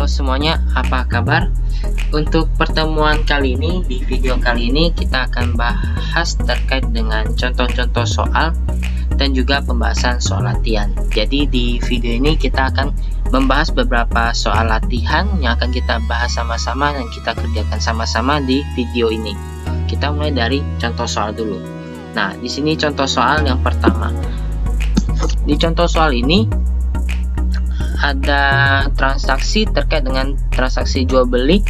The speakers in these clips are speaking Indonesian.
Halo semuanya, apa kabar? Untuk pertemuan kali ini, di video kali ini kita akan bahas terkait dengan contoh-contoh soal dan juga pembahasan soal latihan. Jadi di video ini kita akan membahas beberapa soal latihan yang akan kita bahas sama-sama dan kita kerjakan sama-sama di video ini. Kita mulai dari contoh soal dulu. Nah, di sini contoh soal yang pertama. Di contoh soal ini ada transaksi terkait dengan transaksi jual beli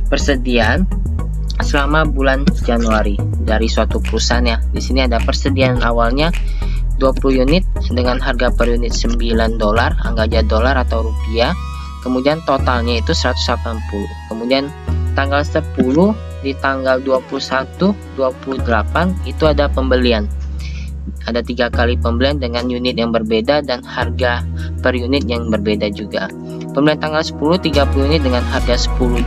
persediaan selama bulan Januari dari suatu perusahaan ya. Di sini ada persediaan awalnya 20 unit dengan harga per unit $9, anggap aja dolar atau rupiah. Kemudian totalnya itu 180. Kemudian tanggal 10 di tanggal 21, 28 itu ada pembelian. Ada 3 kali pembelian dengan unit yang berbeda dan harga per unit yang berbeda juga. Pembelian tanggal 10 30 unit dengan harga $10.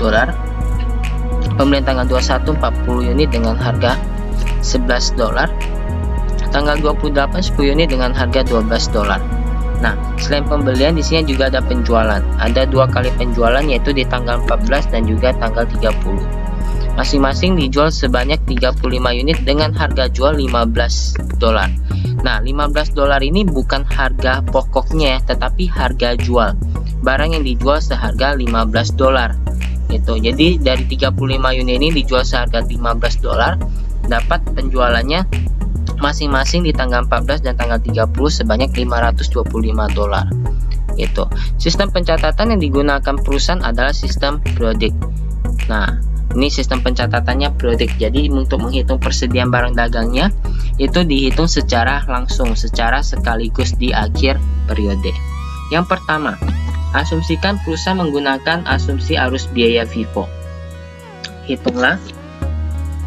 Pembelian tanggal 21 40 unit dengan harga $11. Tanggal 28 10 unit dengan harga $12. Nah, selain pembelian di sini juga ada penjualan. Ada 2 kali penjualan yaitu di tanggal 14 dan juga tanggal 30. Masing-masing dijual sebanyak 35 unit dengan harga jual $15. Nah, $15 ini bukan harga pokoknya ya, tetapi harga jual. Barang yang dijual seharga $15. Gitu. Jadi dari 35 unit ini dijual seharga $15, dapat penjualannya masing-masing di tanggal 14 dan tanggal 30 sebanyak $525. Gitu. Sistem pencatatan yang digunakan perusahaan adalah sistem periodik. Nah, ini sistem pencatatannya periodik. Jadi untuk menghitung persediaan barang dagangnya itu dihitung secara langsung, secara sekaligus di akhir periode. Yang pertama, asumsikan perusahaan menggunakan asumsi arus biaya FIFO. Hitunglah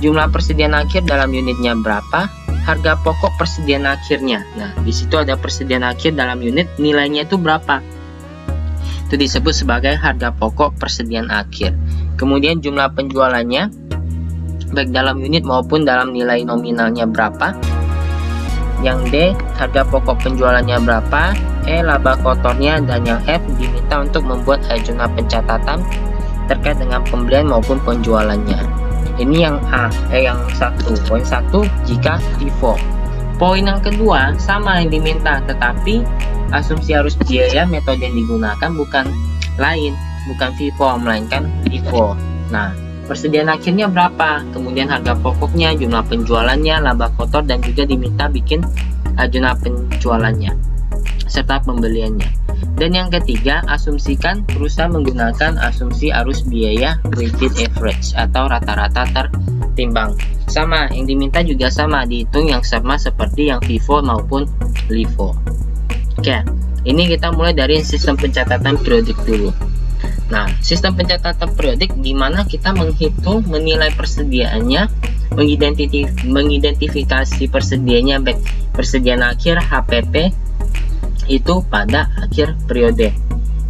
jumlah persediaan akhir dalam unitnya berapa, harga pokok persediaan akhirnya. Nah, di situ ada persediaan akhir dalam unit, nilainya itu berapa? Itu disebut sebagai harga pokok persediaan akhir. Kemudian jumlah penjualannya baik dalam unit maupun dalam nilai nominalnya berapa. Yang D, harga pokok penjualannya berapa. E, laba kotornya. Dan yang F, diminta untuk membuat jurnal pencatatan terkait dengan pembelian maupun penjualannya. Ini yang A, yang satu. Poin 1 jika FIFO. Poin yang kedua sama yang diminta, tetapi asumsi arus biaya metode yang digunakan bukan FIFO melainkan LIFO. Nah, persediaan akhirnya berapa, kemudian harga pokoknya, jumlah penjualannya, laba kotor, dan juga diminta bikin jurnal penjualannya serta pembeliannya. Dan yang ketiga, asumsikan perusahaan menggunakan asumsi arus biaya weighted average atau rata-rata tertimbang. Sama, yang diminta juga sama, dihitung yang sama seperti yang FIFO maupun LIFO. Oke, ini kita mulai dari sistem pencatatan periodik dulu. Nah, sistem pencatatan periodik di mana kita menghitung, menilai persediaannya, mengidentifikasi persediaannya baik persediaan akhir HPP itu pada akhir periode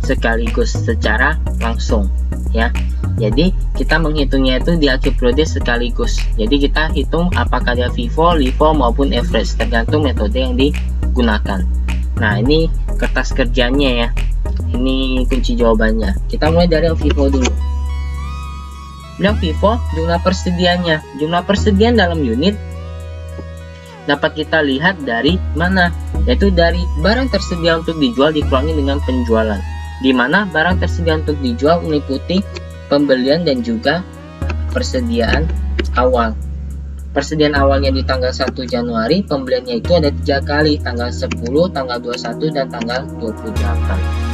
sekaligus secara langsung ya. Jadi kita menghitungnya itu di akhir periode sekaligus. Jadi kita hitung apakah dia FIFO, LIFO maupun average tergantung metode yang digunakan. Nah, ini kertas kerjanya ya. Ini kunci jawabannya. Kita mulai dari yang FIFO dulu. Yang FIFO, jumlah persediaannya. Jumlah persediaan dalam unit dapat kita lihat dari mana? Yaitu dari barang tersedia untuk dijual dikurangi dengan penjualan. Di mana barang tersedia untuk dijual meliputi pembelian dan juga persediaan awal. Persediaan awalnya di tanggal 1 Januari, pembeliannya itu ada 3 kali, tanggal 10, tanggal 21, dan tanggal 28.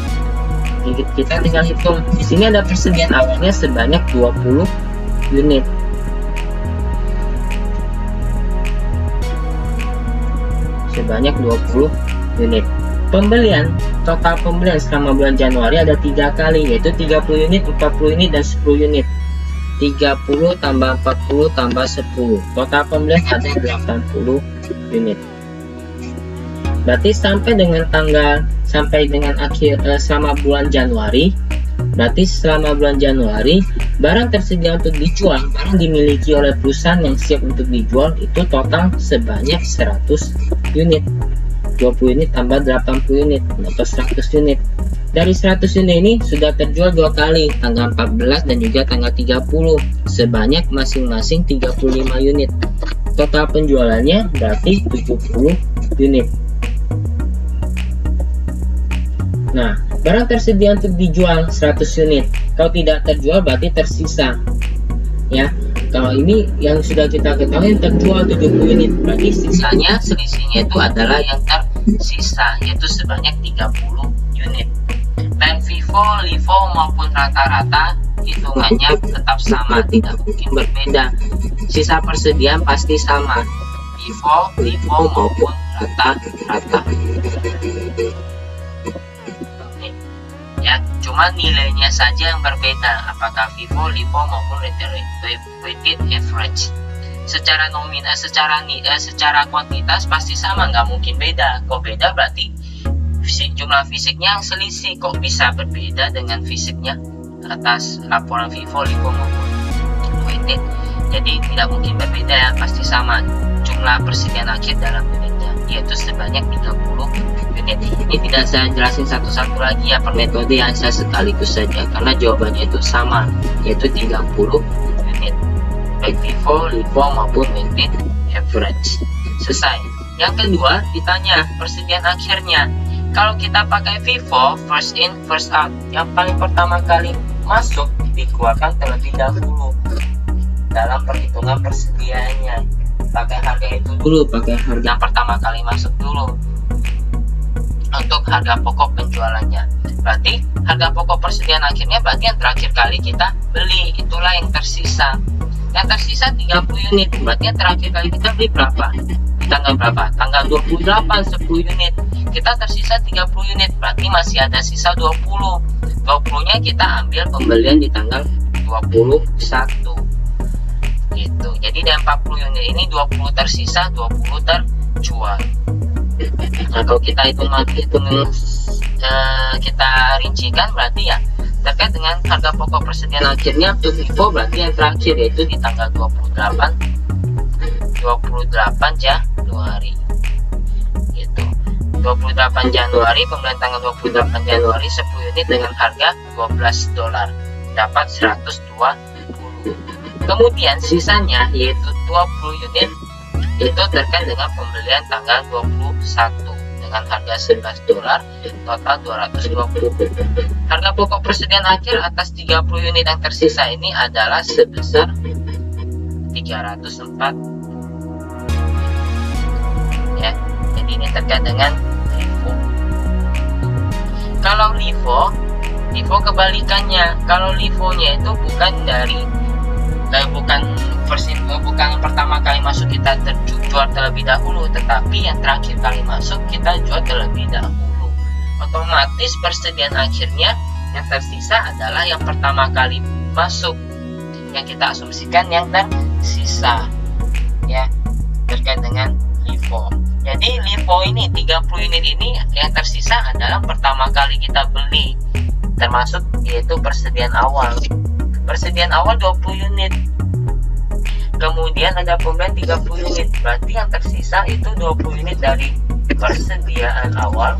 Kita tinggal hitung. Di sini ada persediaan awalnya sebanyak 20 unit. Sebanyak 20 unit. Pembelian, total pembelian selama bulan Januari ada 3 kali, yaitu 30 unit, 40 unit, dan 10 unit. 30 tambah 40 tambah 10. Total pembelian ada 80 unit. Berarti sampai dengan akhir selama bulan Januari, berarti selama bulan Januari barang tersedia untuk dijual, barang dimiliki oleh perusahaan yang siap untuk dijual itu total sebanyak 100 unit. 20 unit tambah 80 unit atau 100 unit. Dari 100 unit ini sudah terjual 2 kali, tanggal 14 dan juga tanggal 30, sebanyak masing-masing 35 unit. Total penjualannya berarti 70 unit. Nah, barang tersedia untuk dijual 100 unit. Kalau tidak terjual berarti tersisa. Ya, kalau ini yang sudah kita ketahui yang terjual 70 unit, berarti sisanya selisihnya itu adalah yang tersisa, yaitu sebanyak 30 unit. Baik FIFO, LIFO maupun rata-rata hitungannya tetap sama, tidak mungkin berbeda. Sisa persediaan pasti sama, FIFO, LIFO maupun rata-rata. Ya, cuma nilainya saja yang berbeda, apakah FIFO, LIFO maupun weighted average. Secara nominal, secara kuantitas pasti sama, nggak mungkin beda. Kok beda berarti jumlah fisiknya yang selisih. Kok bisa berbeda dengan fisiknya atas laporan FIFO, LIFO maupun weighted? Jadi tidak mungkin berbeda ya, pasti sama jumlah persediaan akhir dalam unitnya, yaitu sebanyak 30 unit. Ini tidak saya jelasin satu-satu lagi ya per metode, yang saya sekaligus saja karena jawabannya itu sama, yaitu 30 unit baik FIFO, LIFO maupun weighted average. Selesai. Yang kedua ditanya persediaan akhirnya. Kalau kita pakai FIFO, first in first out, yang paling pertama kali masuk dikeluarkan terlebih dahulu dalam perhitungan persediaannya. Pakai harga itu dulu, pakai harga yang pertama kali masuk dulu untuk harga pokok penjualannya. Berarti harga pokok persediaan akhirnya berarti yang terakhir kali kita beli, itulah yang tersisa. Yang tersisa 30 unit, berarti yang terakhir kali kita beli berapa? Di tanggal berapa? Tanggal 28, 10 unit. Kita tersisa 30 unit, berarti masih ada sisa 20. 20-nya kita ambil pembelian di tanggal 21. Gitu. Jadi dari 40 unit ini 20 tersisa, 20 terjual. Nah, kalau kita hitung kita rincikan berarti ya terkait dengan harga pokok persediaan akhirnya untuk FIFO berarti yang terakhir, yaitu di tanggal 28 Januari gitu. 28 Januari, pembelian tanggal 28 Januari 10 unit dengan harga $12, dapat 120. Kemudian sisanya yaitu 20 unit itu terkait dengan pembelian tanggal 21 dengan harga $11, total 220. Harga pokok persediaan akhir atas 30 unit yang tersisa ini adalah sebesar 304. Ya, jadi ini terkait dengan LIFO. Kalau LIFO kebalikannya. Kalau LIFO-nya itu bukan dari bukan pertama kali masuk kita jual terlebih dahulu, tetapi yang terakhir kali masuk kita jual terlebih dahulu. Otomatis persediaan akhirnya yang tersisa adalah yang pertama kali masuk, yang kita asumsikan yang tersisa ya, terkait dengan LIFO. Jadi LIFO ini 30 unit ini yang tersisa adalah pertama kali kita beli, termasuk yaitu persediaan awal. Persediaan awal 20 unit, kemudian ada pembelian 30 unit, berarti yang tersisa itu 20 unit dari persediaan awal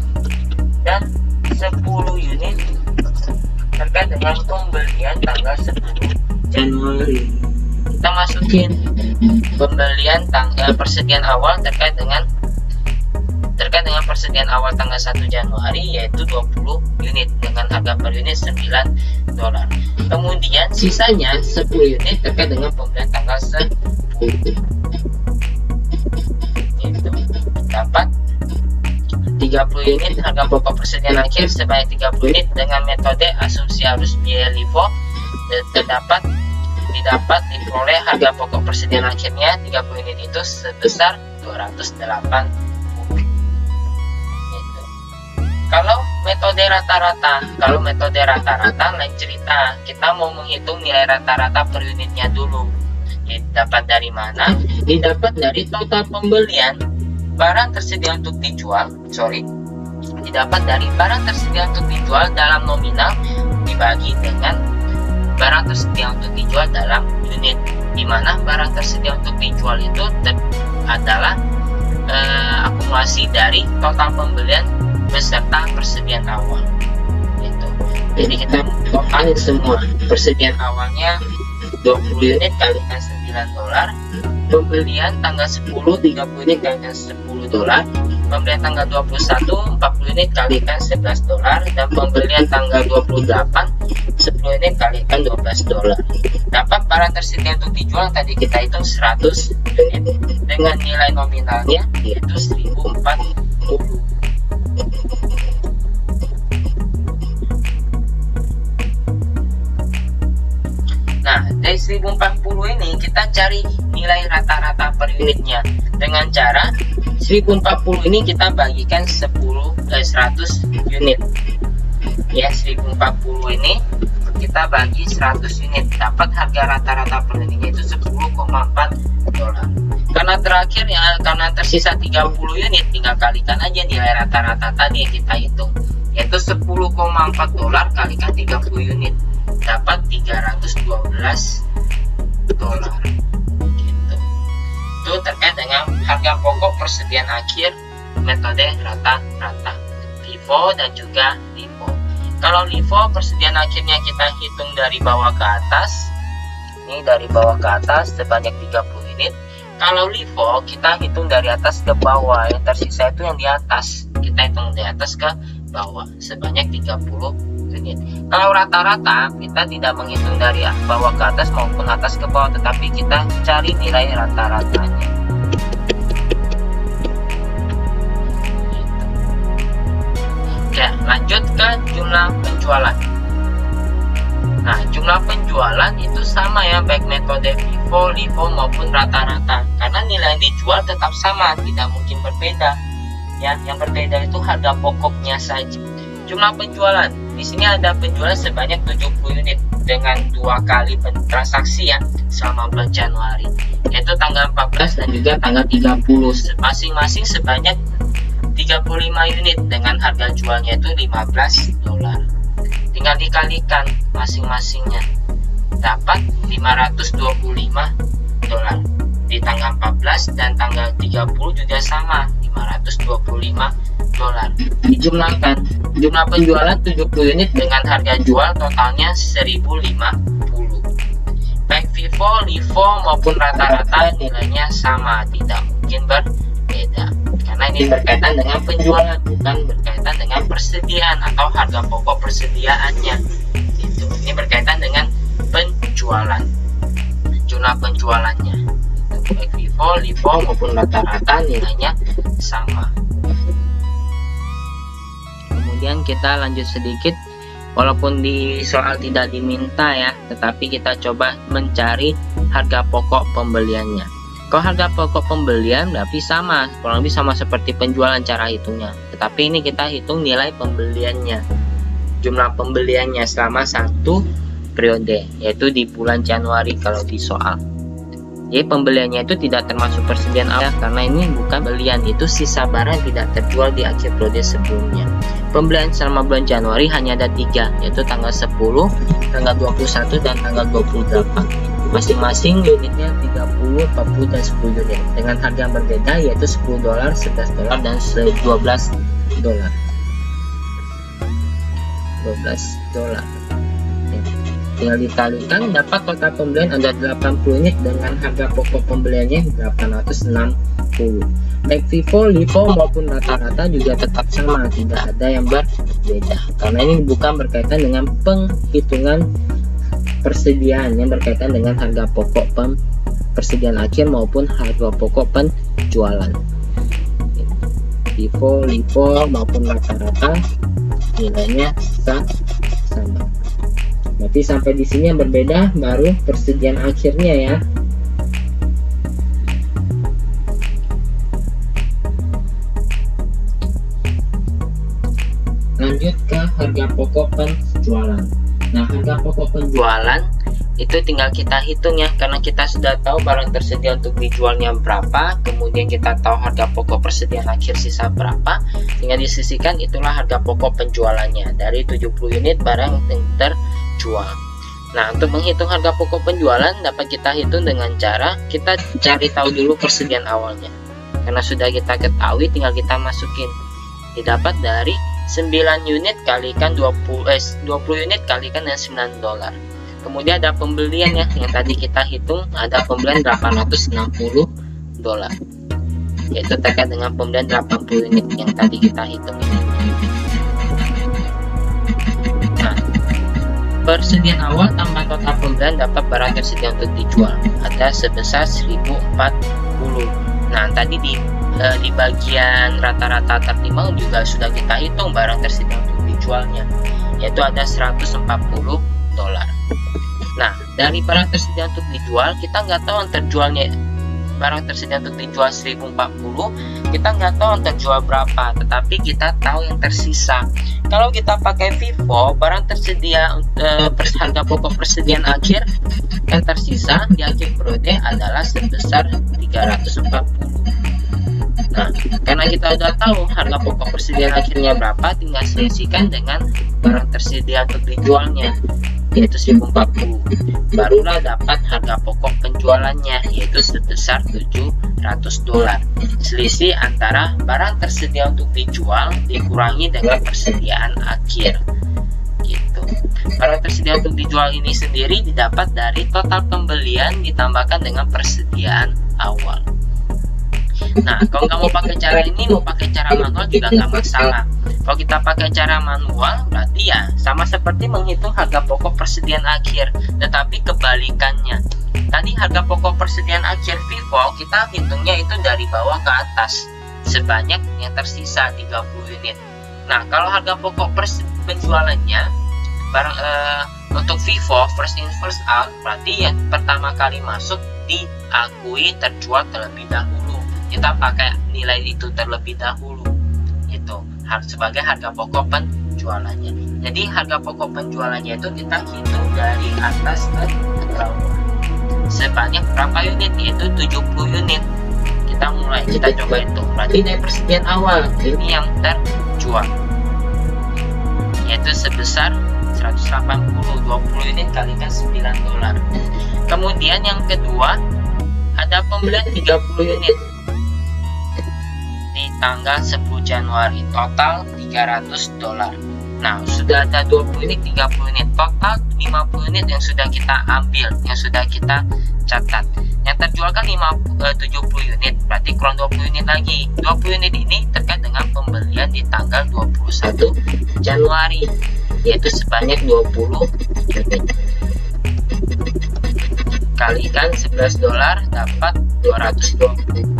dan 10 unit terkait dengan pembelian tanggal 10 Januari. Kita masukin pembelian persediaan awal terkait dengan persediaan awal tanggal 1 Januari, yaitu 20 unit dengan harga per unit $9. Kemudian sisanya 10 unit terkait dengan pembelian tanggal 10. Itu dapat 30 unit harga pokok persediaan akhir sebanyak 30 unit dengan metode asumsi arus biaya LIFO diperoleh harga pokok persediaan akhirnya 30 unit itu sebesar 280. Kalau metode rata-rata lain cerita, kita mau menghitung nilai rata-rata per unitnya dulu. Didapat dari mana? Didapat dari total pembelian barang tersedia untuk dijual. Didapat dari barang tersedia untuk dijual dalam nominal dibagi dengan barang tersedia untuk dijual dalam unit, di mana barang tersedia untuk dijual itu adalah akumulasi dari total pembelian beserta persediaan awal Jadi kita totalin semua. Persediaan awalnya 20 unit kalikan $9, pembelian tanggal 10 30 unit kalikan $10, pembelian tanggal 21 40 unit kalikan $11, dan pembelian tanggal 28 10 unit kalikan $12. Dapat barang tersedia untuk dijual, tadi kita hitung 100 unit dengan nilai nominalnya yaitu 1040. Nah, dari 1040 ini kita cari nilai rata-rata per unitnya dengan cara 1040 ini kita bagikan 100 unit. Ya, 1040 ini kita bagi 100 unit, dapat harga rata-rata per unitnya itu $10,4. Karena tersisa 30 unit, tinggal kalikan aja nilai rata-rata tadi yang kita hitung, yaitu $10,4 kalikan 30 unit, dapat $312 gitu. Itu terkait dengan harga pokok persediaan akhir metode rata-rata FIFO dan juga LIFO. Kalau LIFO persediaan akhirnya kita hitung dari bawah ke atas, ini dari bawah ke atas sebanyak 30 unit. Kalau LIFO kita hitung dari atas ke bawah, yang tersisa itu yang di atas kita hitung dari atas ke bawah sebanyak 30 unit. Kalau rata-rata kita tidak menghitung dari bawah ke atas maupun atas ke bawah, tetapi kita cari nilai rata-ratanya. Oke, lanjut ke jumlah penjualan. Nah, jumlah penjualan itu sama ya, baik metode FIFO, LIFO maupun rata-rata, karena nilai yang dijual tetap sama, tidak mungkin berbeda. Ya, yang berbeda itu harga pokoknya saja. Jumlah penjualan, di sini ada penjualan sebanyak 70 unit dengan 2 kali transaksi ya selama bulan Januari, yaitu tanggal 14 dan juga tanggal 30, masing-masing sebanyak 35 unit dengan harga jualnya itu $15. Tinggal dikalikan masing-masingnya, dapat $525. Di tanggal 14 dan tanggal 30 juga sama, $525. Dijumlahkan, jumlah penjualan 70 unit dengan harga jual totalnya 1050. Baik FIFO, LIFO maupun rata-rata nilainya sama, tidak mungkin berbeda, karena ini berkaitan dengan penjualan, bukan berkaitan dengan persediaan atau harga pokok persediaannya. Ini berkaitan dengan penjualan, jumlah penjualannya. Baik FIFO, LIFO maupun rata-rata nilainya sama. Kemudian kita lanjut sedikit, walaupun di soal tidak diminta ya, tetapi kita coba mencari harga pokok pembeliannya. Kalau harga pokok pembelian berarti sama, kurang lebih sama seperti penjualan cara hitungnya, tetapi ini kita hitung nilai pembeliannya, jumlah pembeliannya selama satu periode, yaitu di bulan Januari kalau di soal. Jadi pembeliannya itu tidak termasuk persediaan awal, karena ini bukan belian, itu sisa barang tidak terjual di akhir periode sebelumnya. Pembelian selama bulan Januari hanya ada 3, yaitu tanggal 10, tanggal 21, dan tanggal 28. Masing-masing unitnya 30, 40, dan 10 unit dengan harga yang berbeda, yaitu $10, $11, dan $12. $12. Tinggal dikalikan, dapat total pembelian ada 80 unit dengan harga pokok pembeliannya 860. Baik FIFO, LIFO maupun rata-rata juga tetap sama, tidak ada yang berbeda, karena ini bukan berkaitan dengan penghitungan persediaan, yang berkaitan dengan harga pokok persediaan akhir maupun harga pokok penjualan. FIFO, LIFO maupun rata-rata nilainya sama. Berarti sampai di sini yang berbeda baru persediaan akhirnya ya. Lanjut ke harga pokok penjualan. Nah, harga pokok penjualan itu tinggal kita hitung ya, karena kita sudah tahu barang tersedia untuk dijualnya berapa, kemudian kita tahu harga pokok persediaan akhir sisa berapa, tinggal disisihkan, itulah harga pokok penjualannya dari 70 unit barang yang terjual. Nah, untuk menghitung harga pokok penjualan dapat kita hitung dengan cara kita cari tahu dulu persediaan awalnya. Karena sudah kita ketahui, tinggal kita masukin. Didapat dari 9 unit kalikan 20 unit kalikan dengan $9. Kemudian ada pembelian ya, yang tadi kita hitung ada pembelian $860, yaitu terkait dengan pembelian 80 unit yang tadi kita hitung ini. Nah, persediaan awal tambah total pembelian dapat barang tersedia untuk dijual ada sebesar 1040. Nah, tadi di bagian rata-rata tertimbang juga sudah kita hitung barang tersedia untuk dijualnya, yaitu ada $140. Nah, dari barang tersedia untuk dijual, kita nggak tahu yang terjualnya. Barang tersedia untuk dijual 1040, kita nggak tahu yang terjual berapa, tetapi kita tahu yang tersisa. Kalau kita pakai FIFO, barang tersedia harga pokok persediaan akhir yang tersisa di akhir periode adalah sebesar 340. Nah, karena kita udah tahu harga pokok persediaan akhirnya berapa, tinggal selisihkan dengan barang tersedia untuk dijualnya, yaitu 1040. Barulah dapat harga pokok penjualannya, yaitu sebesar $700. Selisih antara barang tersedia untuk dijual dikurangi dengan persediaan akhir. Gitu. Barang tersedia untuk dijual ini sendiri didapat dari total pembelian ditambahkan dengan persediaan awal. Nah, kalau nggak mau pakai cara ini, mau pakai cara manual juga nggak masalah. Kalau kita pakai cara manual, berarti ya sama seperti menghitung harga pokok persediaan akhir, tetapi kebalikannya. Tadi harga pokok persediaan akhir FIFO kita hitungnya itu dari bawah ke atas, sebanyak yang tersisa 30 unit. Nah, kalau harga pokok penjualannya untuk FIFO first in first out, berarti yang pertama kali masuk diakui terjual terlebih dahulu. Kita pakai nilai itu terlebih dahulu, itu sebagai harga pokok penjualannya. Jadi harga pokok penjualannya itu kita hitung dari atas ke bawah sebanyak berapa unit, yaitu 70 unit. Kita coba itu, berarti dari persediaan awal ini yang terjual, yaitu sebesar 180, 20 unit kalikan $9. Kemudian yang kedua ada pembelian 30 unit di tanggal 10 Januari, total $300. Nah, sudah ada 20 unit, 30 unit, total 50 unit yang sudah kita ambil, yang sudah kita catat. Yang terjual kan 70 unit, berarti kurang 20 unit lagi. 20 unit ini terkait dengan pembelian di tanggal 21 Januari, yaitu sebanyak 20 unit. Kalikan $11 dapat 220.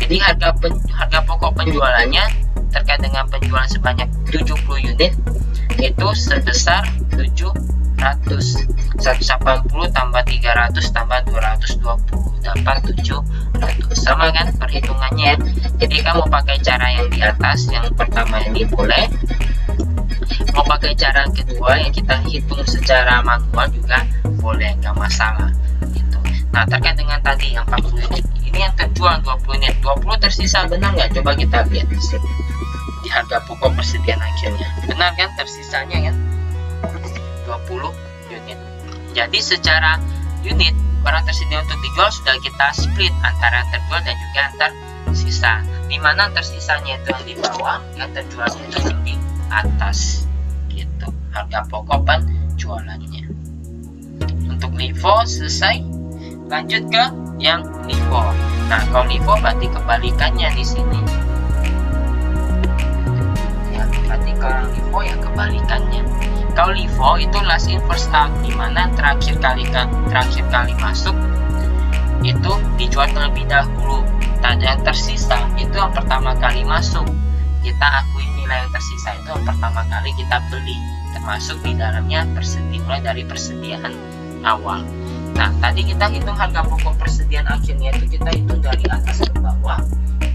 Jadi harga pokok penjualannya terkait dengan penjualan sebanyak 70 unit itu sebesar 700. 180 tambah 300 tambah 220 dapat 700. Sama kan perhitungannya ya. Jadi kamu pakai cara yang di atas, yang pertama ini boleh. Mau pakai cara kedua yang kita hitung secara manual juga boleh, nggak masalah gitu. Nah, terkait dengan tadi yang 40 unit, ini yang terjual 20 unit, 20 tersisa, benar nggak? Coba kita lihat di harga pokok persediaan akhirnya, benar kan tersisanya kan 20 unit. Jadi secara unit barang tersedia untuk dijual sudah kita split antara yang terjual dan juga yang tersisa, dimana tersisanya itu yang di bawah, yang terjualnya itu yang di atas gitu harga pokok penjualannya. Untuk LIFO selesai, lanjut ke yang LIFO. Nah, kalau LIFO berarti kebalikannya di sini ya, berarti kalau LIFO yang kebalikannya. Kalau LIFO itu last in first out, dimana terakhir kali masuk itu dijual terlebih dahulu, dan yang tersisa itu yang pertama kali masuk. Kita akui nilai yang tersisa itu yang pertama kali kita beli, termasuk di dalamnya mulai dari persediaan awal. Nah, tadi kita hitung harga pokok persediaan akhirnya itu kita hitung dari atas ke bawah.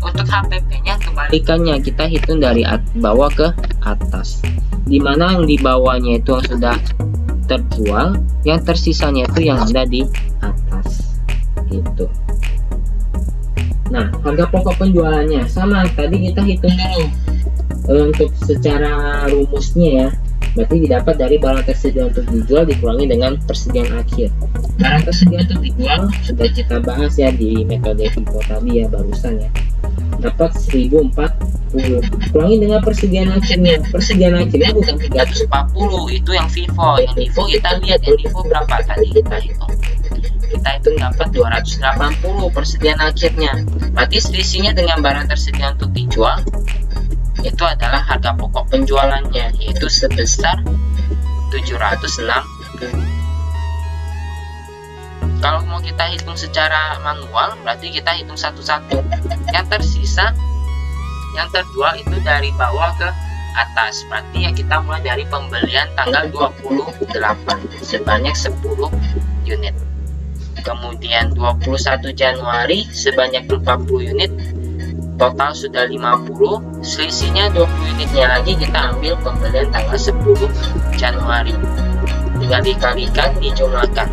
Untuk HPP-nya kebalikannya, kita hitung dari bawah ke atas, dimana yang di bawahnya itu yang sudah terjual, yang tersisanya itu yang ada di atas gitu. Nah, harga pokok penjualannya sama, tadi kita hitung dulu untuk secara rumusnya ya, berarti didapat dari barang tersedia untuk dijual dikurangi dengan persediaan akhir. Barang tersedia untuk dijual sudah kita bahas ya di metode FIFO tadi ya barusan ya. dapat 1040. Kurangi dengan persediaan akhirnya. Persediaan akhirnya bukan 340, itu yang FIFO. Yang LIFO kita lihat yang LIFO berapa tadi kita hitung. Kita hitung dapat 280 persediaan akhirnya. Berarti selisihnya dengan barang tersedia untuk dijual itu adalah harga pokok penjualannya, yaitu sebesar 760. Kalau mau kita hitung secara manual, berarti kita hitung satu-satu. Yang tersisa, yang terjual itu dari bawah ke atas. Berarti ya kita mulai dari pembelian tanggal 28 sebanyak 10 unit. Kemudian 21 Januari sebanyak 40 unit. Total sudah 50. Selisihnya 20 unitnya lagi kita ambil pembelian tanggal 10 Januari. Tinggal dikalikan, dijumlahkan.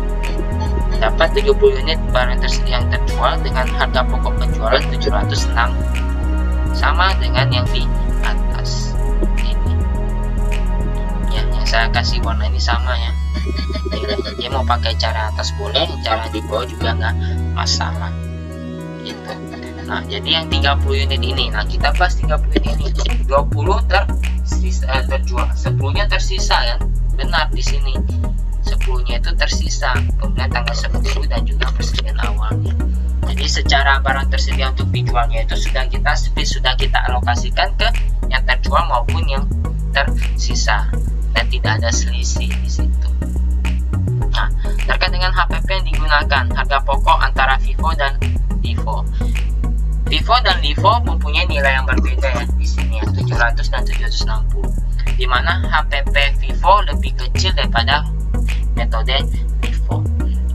Dapat 70 unit barang tersedia yang terjual dengan harga pokok penjualan 760. Sama dengan yang di atas ini. Ya, yang saya kasih warna ini sama ya. Dia mau pakai cara atas boleh, cara di bawah juga nggak masalah. Gitu. Nah, jadi yang 30 unit ini, nah kita bahas 30 unit ini. 20 terjual, 10-nya tersisa ya. Benar di sini. 10-nya itu tersisa, kemudian tanggal 10 dan juga persediaan awalnya. Jadi secara barang tersedia untuk dijualnya itu sudah kita alokasikan ke yang terjual maupun yang tersisa dan tidak ada selisih di situ. Nah, terkait dengan HPP yang digunakan, harga pokok antara FIFO dan LIFO. FIFO dan LIFO mempunyai nilai yang berbeda ya di sini ya, 700 dan 760. Di mana HPP FIFO lebih kecil daripada metode LIFO.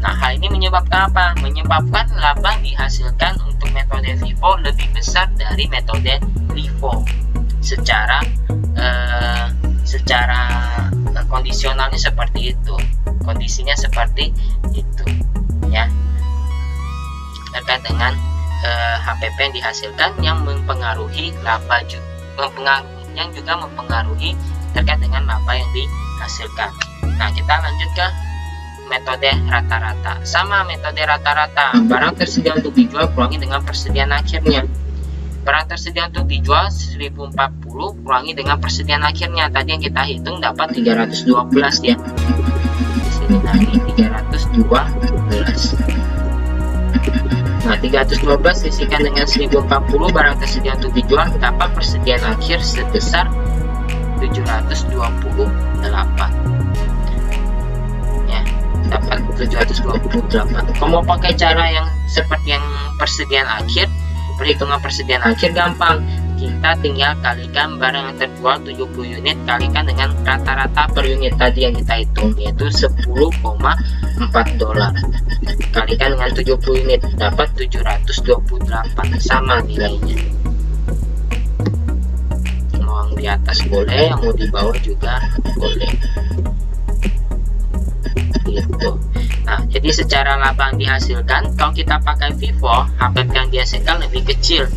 Nah, hal ini menyebabkan apa? Menyebabkan laba dihasilkan untuk metode FIFO lebih besar dari metode LIFO. Secara kondisionalnya seperti itu. Kondisinya seperti itu ya. Terkait dengan HPP yang dihasilkan yang mempengaruhi laba yang juga mempengaruhi terkait dengan laba yang dihasilkan. Nah, kita lanjut ke metode rata-rata. Sama metode rata-rata, barang tersedia untuk dijual kurangi dengan persediaan akhirnya. Barang tersedia untuk dijual 1040 kurangi dengan persediaan akhirnya. Tadi yang kita hitung dapat 312 ya. Di sini tadi 312. Nah, 312 sisihkan dengan 1040, barang tersedia untuk dijual dapat persediaan akhir sebesar 728. Ya, dapat 728. Kalau mau pakai cara yang seperti yang persediaan akhir, perhitungan persediaan akhir gampang. Kita tinggal kalikan barang yang terjual 70 unit kalikan dengan rata-rata per unit tadi yang kita hitung, yaitu 10,4 dolar. Kalikan dengan 70 unit dapat 728, sama nilainya. Mau yang di atas boleh, yang mau di bawah juga boleh. Gitu. Nah, jadi secara laba yang dihasilkan, kalau kita pakai FIFO, HPP yang dihasilkan lebih kecil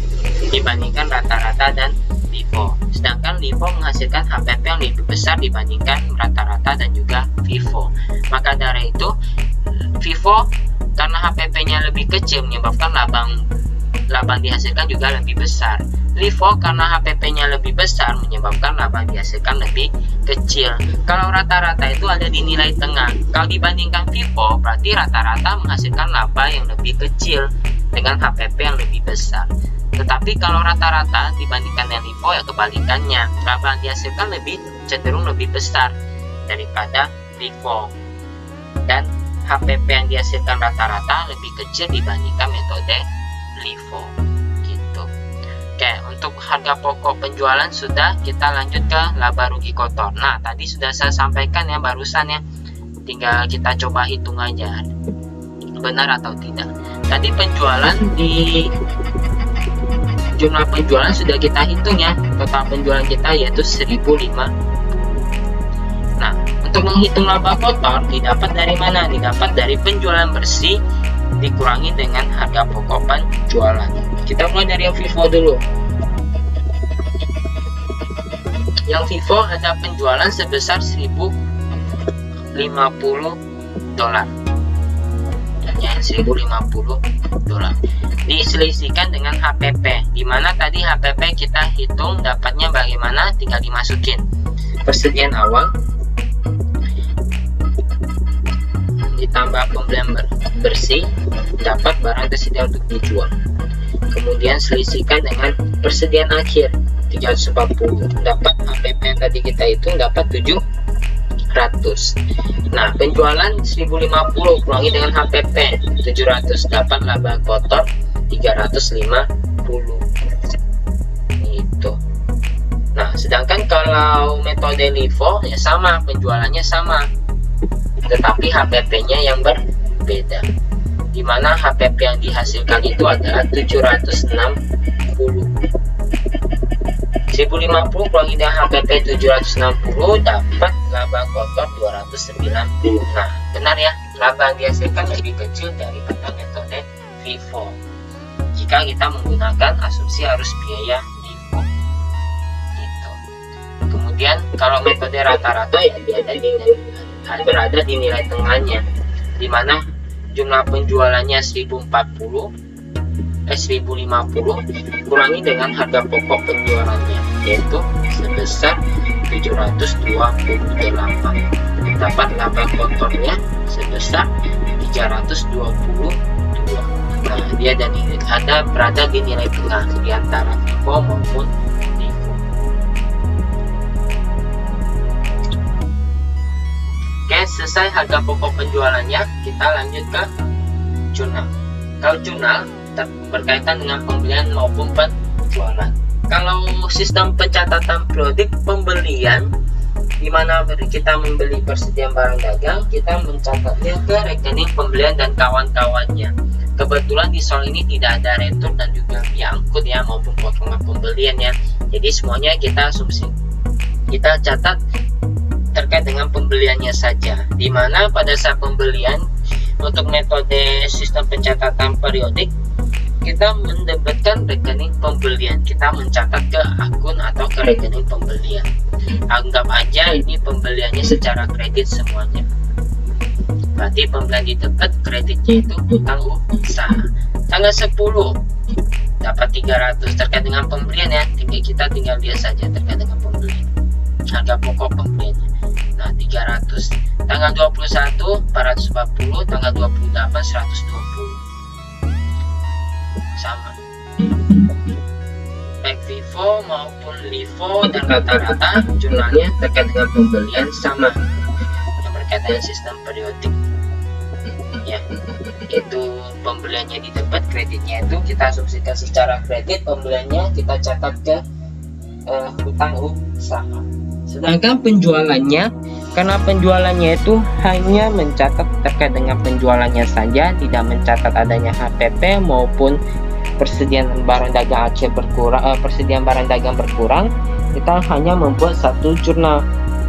dibandingkan rata-rata dan LIFO. Sedangkan LIFO menghasilkan HPP yang lebih besar dibandingkan rata-rata dan juga FIFO. Maka dari itu, FIFO karena HPP-nya lebih kecil menyebabkan laba yang dihasilkan juga lebih besar. LIFO karena HPP-nya lebih besar menyebabkan laba yang dihasilkan lebih kecil. Kalau rata-rata itu ada di nilai tengah. Kalau dibandingkan FIFO, berarti rata-rata menghasilkan laba yang lebih kecil dengan HPP yang lebih besar. Tetapi kalau rata-rata dibandingkan dengan LIFO ya kebalikannya. Laba yang dihasilkan cenderung lebih besar daripada LIFO. Dan HPP yang dihasilkan rata-rata lebih kecil dibandingkan metode LIFO. Gitu. Oke, untuk harga pokok penjualan sudah, kita lanjut ke laba rugi kotor. Nah, tadi sudah saya sampaikan ya barusan ya. Tinggal kita coba hitung aja benar atau tidak. Tadi penjualan di jumlah penjualan sudah kita hitung ya. Total penjualan kita yaitu 1005. Nah, untuk menghitung laba kotor didapat dari mana? Didapat dari penjualan bersih dikurangi dengan harga pokok penjualan. Kita mulai dari yang FIFO dulu. Yang FIFO ada penjualan sebesar 1050 dolar. hanya 1050 dolar. Diselisihkan dengan HPP, dimana tadi HPP kita hitung dapatnya bagaimana, tinggal dimasukin persediaan awal ditambah pembelian bersih, dapat barang tersedia untuk dijual. Kemudian selisihkan dengan persediaan akhir 340, dapat HPP yang tadi kita hitung dapat 700. Nah, penjualan 1050 kurangi dengan HPP 700, dapat laba kotor 350. Itu. Nah, sedangkan kalau metode LIFO ya sama, penjualannya sama, tetapi HPP-nya yang berbeda. Dimana HPP yang dihasilkan itu adalah 760. 1050 kurangi dengan HPP 760, dapat laba kotor 290. Nah, benar ya, laba yang dihasilkan lebih kecil daripada metode FIFO jika kita menggunakan asumsi arus biaya LIFO gitu. Kemudian kalau metode rata-rata ya berada di nilai tengahnya, dimana jumlah penjualannya 1050 kurangi dengan harga pokok penjualannya, yaitu sebesar 728, dapat laba kotornya sebesar 322. Nah, dia berada di nilai tengah di antara FIFO maupun LIFO. Oke, selesai harga pokok penjualannya, kita lanjut ke jurnal. Kalau jurnal berkaitan dengan pembelian maupun penjualan. Kalau sistem pencatatan periodik pembelian, di mana kita membeli persediaan barang dagang, kita mencatatnya ke rekening pembelian dan kawan-kawannya. Kebetulan di soal ini tidak ada retur dan juga biaya angkut ya, maupun potongan pembelian ya. Jadi semuanya kita asumsi, kita catat terkait dengan pembeliannya saja. Di mana pada saat pembelian untuk metode sistem pencatatan periodik, kita mendebitkan rekening pembelian, kita mencatat ke akun atau ke rekening pembelian. Anggap aja ini pembeliannya secara kredit semuanya, berarti pembelian di debit, kreditnya itu hutang usaha. Tanggal 10 dapat 300 terkait dengan pembelian ya, kita tinggal lihat saja terkait dengan pembelian, harga pokok pembeliannya. Nah, 300. Tanggal 21 440, tanggal 28 120. Sama, baik FIFO maupun LIFO dan rata-rata jurnalnya terkait dengan pembelian sama yang berkaitan dengan sistem periodik ya, yaitu pembeliannya di debit, kreditnya itu kita asumsikan secara kredit, pembeliannya kita catat ke hutang usaha. Sedangkan penjualannya, karena penjualannya itu hanya mencatat terkait dengan penjualannya saja, tidak mencatat adanya HPP maupun persediaan barang dagang akhir berkurang, persediaan barang dagang berkurang, kita hanya membuat satu jurnal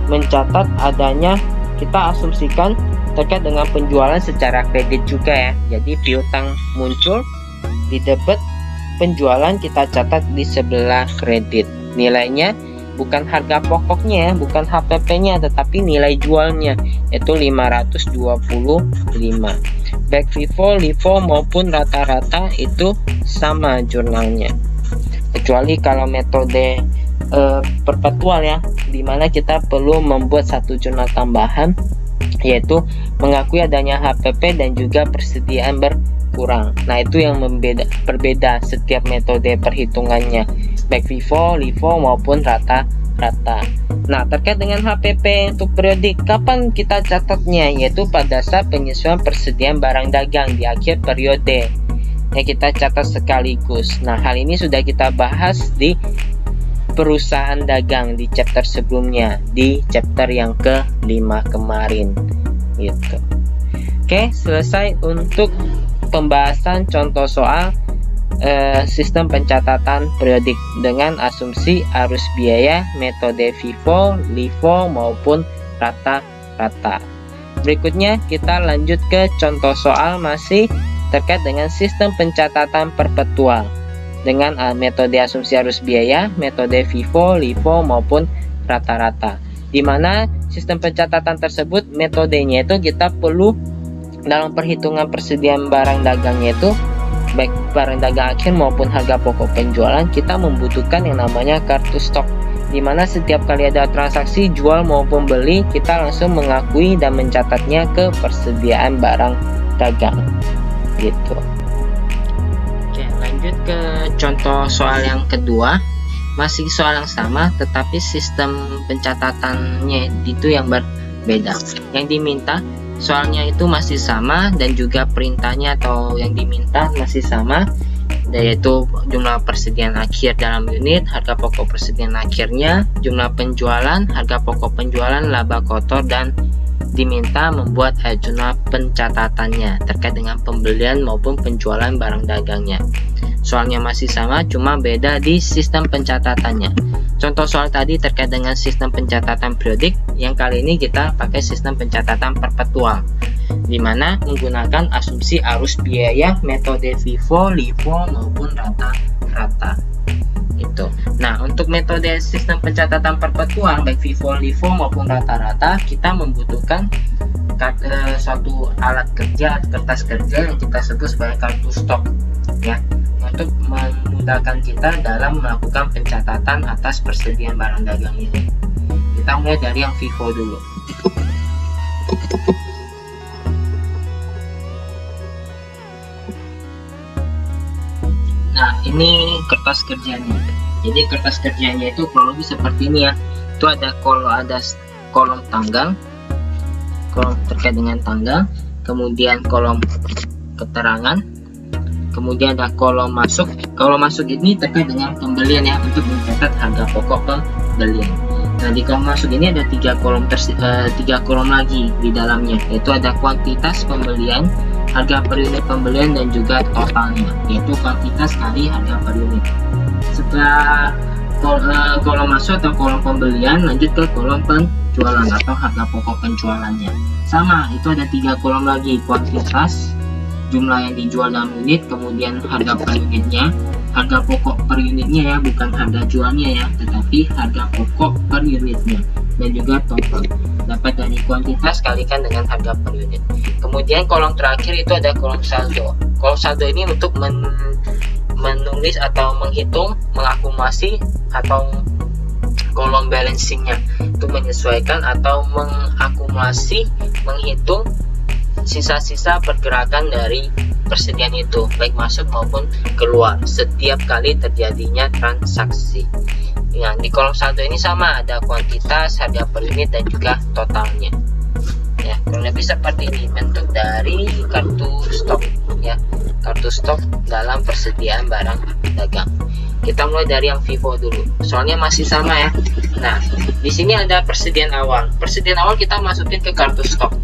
mencatat adanya, kita asumsikan terkait dengan penjualan secara kredit juga ya. Jadi piutang muncul di debit, penjualan kita catat di sebelah kredit. Nilainya bukan harga pokoknya ya, bukan HPP-nya, tetapi nilai jualnya yaitu 525. Baik FIFO, LIFO maupun rata-rata itu sama jurnalnya. Kecuali kalau metode perpetual ya, dimana kita perlu membuat satu jurnal tambahan, yaitu mengakui adanya HPP dan juga persediaan berkurang. Nah, itu yang berbeda setiap metode perhitungannya, baik FIFO, LIFO maupun rata-rata. Nah, terkait dengan HPP untuk periodik, kapan kita catatnya? Yaitu pada saat penyesuaian persediaan barang dagang di akhir periode, yang kita catat sekaligus. Nah, hal ini sudah kita bahas di perusahaan dagang di chapter sebelumnya, di chapter yang ke-5 kemarin gitu. Oke, selesai untuk pembahasan contoh soal sistem pencatatan periodik dengan asumsi arus biaya metode FIFO, LIFO maupun rata-rata. Berikutnya kita lanjut ke contoh soal masih terkait dengan sistem pencatatan perpetual dengan metode asumsi arus biaya, metode FIFO, LIFO maupun rata-rata. Di mana sistem pencatatan tersebut metodenya itu kita perlu dalam perhitungan persediaan barang dagangnya itu, baik barang dagang akhir maupun harga pokok penjualan, kita membutuhkan yang namanya kartu stok, dimana setiap kali ada transaksi jual maupun beli, kita langsung mengakui dan mencatatnya ke persediaan barang dagang gitu. Oke, lanjut ke contoh soal yang kedua. Masih soal yang sama, tetapi sistem pencatatannya itu yang berbeda. Yang diminta soalnya itu masih sama, dan juga perintahnya atau yang diminta masih sama, yaitu jumlah persediaan akhir dalam unit, harga pokok persediaan akhirnya, jumlah penjualan, harga pokok penjualan, laba kotor, dan diminta membuat jurnal pencatatannya terkait dengan pembelian maupun penjualan barang dagangnya. Soalnya masih sama, cuma beda di sistem pencatatannya. Contoh soal tadi terkait dengan sistem pencatatan periodik, yang kali ini kita pakai sistem pencatatan perpetual, di mana menggunakan asumsi arus biaya, metode FIFO, LIFO maupun rata-rata. Itu. Nah, untuk metode sistem pencatatan perpetual baik FIFO, LIFO maupun rata-rata, kita membutuhkan suatu alat kerja, kertas kerja yang kita sebut sebagai kartu stok, ya, untuk memudahkan kita dalam melakukan pencatatan atas persediaan barang dagang ini. Kita mulai dari yang FIFO dulu. Nah, ini kertas kerjanya. Jadi kertas kerjanya itu kurang lebih seperti ini ya. Itu ada kolom tanggal, kolom terkait dengan tanggal, kemudian kolom keterangan, kemudian ada kolom masuk. Kolom masuk ini terkait dengan pembelian ya, untuk mencatat harga pokok pembelian. Nah, di kolom masuk ini ada tiga kolom lagi di dalamnya, yaitu ada kuantitas pembelian, harga per unit pembelian, dan juga totalnya, yaitu kuantitas kali harga per unit. Setelah kolom masuk atau kolom pembelian, lanjut ke kolom penjualan atau harga pokok penjualannya. Sama, itu ada tiga kolom lagi, kuantitas, jumlah yang dijual dalam unit, kemudian harga per unitnya, harga pokok per unitnya ya, bukan harga jualnya ya, tetapi harga pokok per unitnya, dan juga total. Dapat dari kuantitas kalikan dengan harga per unit. Kemudian kolom terakhir itu ada kolom saldo. Kolom saldo ini untuk menulis atau menghitung, mengakumulasi, atau kolom balancingnya untuk menyesuaikan atau mengakumulasi, menghitung sisa-sisa pergerakan dari persediaan itu, baik masuk maupun keluar setiap kali terjadinya transaksi. Nah, di kolom saldo ini sama, ada kuantitas, harga per unit, dan juga totalnya. Ya, kurang lebih seperti ini bentuk dari kartu stok ya, kartu stok dalam persediaan barang dagang. Kita mulai dari yang FIFO dulu. Soalnya masih sama ya. Nah, di sini ada persediaan awal. Persediaan awal kita masukin ke kartu stok,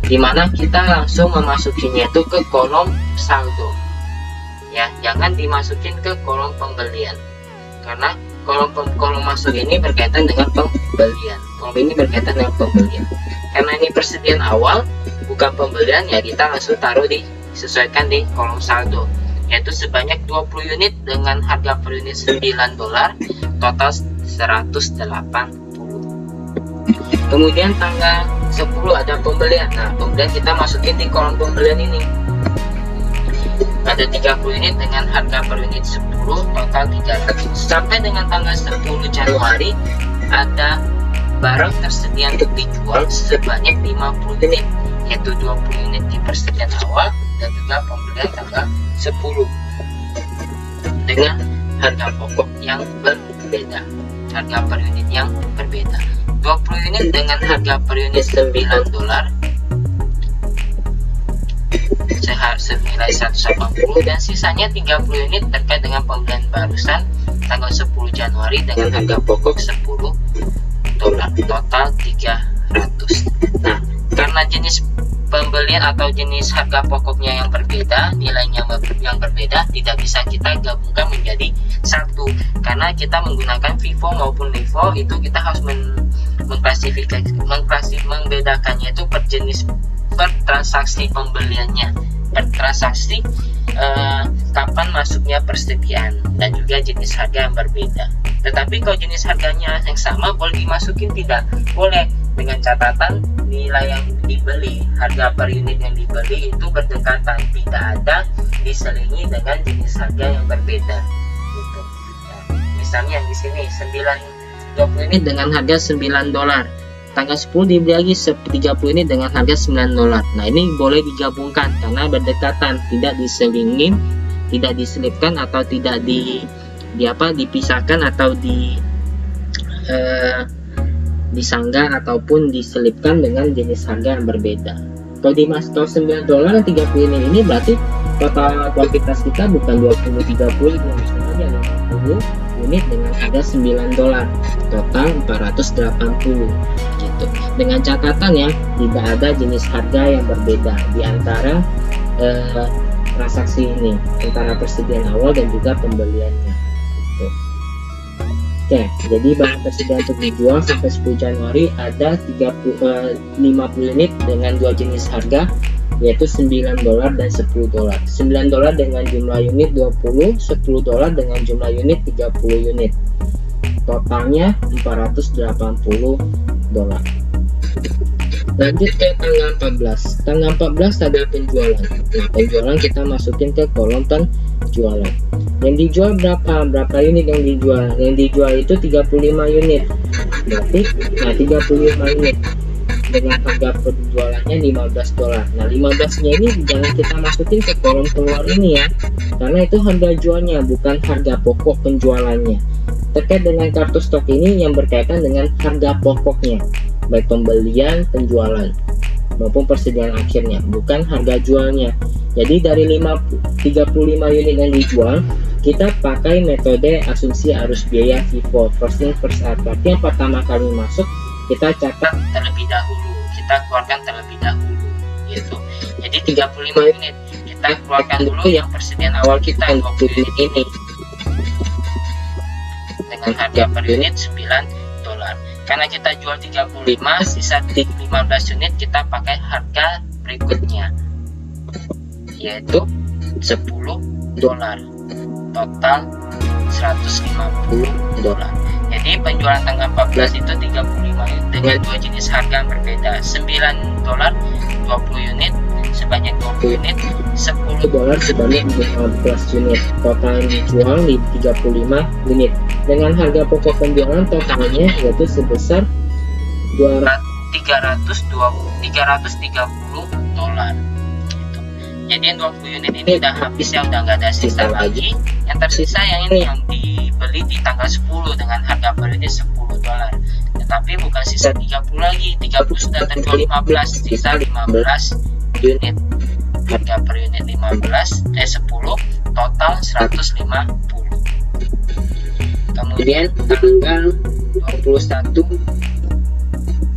dimana kita langsung memasukinya itu ke kolom saldo. Ya, jangan dimasukin ke kolom pembelian, karena kolom masuk ini berkaitan dengan pembelian. Kolom ini berkaitan dengan pembelian. Karena ini persediaan awal, bukan pembelian, ya kita langsung taruh disesuaikan di kolom saldo, yaitu sebanyak 20 unit dengan harga per unit $9, total 180. Kemudian tanggal 10 ada pembelian. Nah, pembelian kita masukin di kolom pembelian ini. Ada 30 unit dengan harga per unit 10, total 300. Sampai dengan tanggal 10 Januari ada barang tersedia untuk dijual sebanyak 50 unit, yaitu 20 unit di persediaan awal dan juga pembelian tanggal 10 dengan harga pokok yang berbeda, harga per unit yang berbeda. 20 unit dengan harga per unit $9 senilai 180, dan sisanya 30 unit terkait dengan pembelian barusan tanggal 10 Januari dengan harga pokok $10, total 300. Nah, karena jenis pembelian atau jenis harga pokoknya yang berbeda, nilainya yang berbeda, tidak bisa kita gabungkan menjadi satu, karena kita menggunakan FIFO maupun LIFO, itu kita harus membedakannya itu per jenis, per transaksi pembeliannya, per transaksi kapan masuknya persediaan, dan juga jenis harga yang berbeda. Tetapi kalau jenis harganya yang sama boleh dimasukin, tidak boleh, dengan catatan nilai yang dibeli, harga per unit yang dibeli itu berdekatan, tidak ada diselingi dengan jenis harga yang berbeda gitu. Misalnya di sini 20 unit dengan harga $9, tanggal 10 dibeli lagi 30 unit dengan harga $9. Nah, ini boleh digabungkan karena berdekatan, tidak diselingi, tidak diselipkan atau tidak dipisahkan atau disanggah ataupun diselipkan dengan jenis harga yang berbeda. Kalau di Masto $9 30 ini berarti total kuantitas kita bukan 20-30, misalnya 50 unit dengan harga $9, total 480 gitu. Dengan catatan ya, tidak ada jenis harga yang berbeda di antara transaksi ini, antara persediaan awal dan juga pembeliannya gitu. Oke, jadi barang tersedia untuk dijual sampai 10 Januari ada 50 unit dengan dua jenis harga, yaitu $9 dan $10. $9 dengan jumlah unit 20, $10 dengan jumlah unit 30 unit. Totalnya $480. Lanjut ke tanggal 14. Tanggal 14 ada penjualan. Nah, penjualan kita masukin ke kolom penjualan. Yang dijual berapa unit yang dijual? Yang dijual itu 35 unit. Berarti 35 unit dengan harga penjualannya $15. Nah, 15-nya ini jangan kita masukin ke kolom keluar ini ya, karena itu harga jualnya, bukan harga pokok penjualannya. Terkait dengan kartu stok ini yang berkaitan dengan harga pokoknya, baik pembelian, penjualan maupun persediaan akhirnya, bukan harga jualnya. Jadi dari 35 unit yang dijual, kita pakai metode asumsi arus biaya FIFO, first in first out. Berarti yang pertama kali masuk kita catat terlebih dahulu, kita keluarkan terlebih dahulu gitu. Jadi 35 unit kita keluarkan dulu yang persediaan awal kita 20 unit ini dengan harga per unit $9. Karena kita jual 35, sisa 15 unit kita pakai harga berikutnya, yaitu $10, total $150. Jadi penjualan tanggal 14 itu 35 unit dengan dua jenis harga yang berbeda, $9 20 unit sebanyak 20 unit, $10 sebanyak 15 unit. Total yang dijual di 35 unit dengan harga pokok penjualan totalnya yaitu sebesar $330. Jadi yang 20 unit ini udah habis ya, udah nggak ada sisa lagi. Yang tersisa yang ini yang dibeli di tanggal 10 dengan harga per unit $10. Tetapi bukan sisa 30 lagi, 30 sudah terjual 15, sisa 15 unit. Harga per unit 10, total 150. Kemudian tanggal 21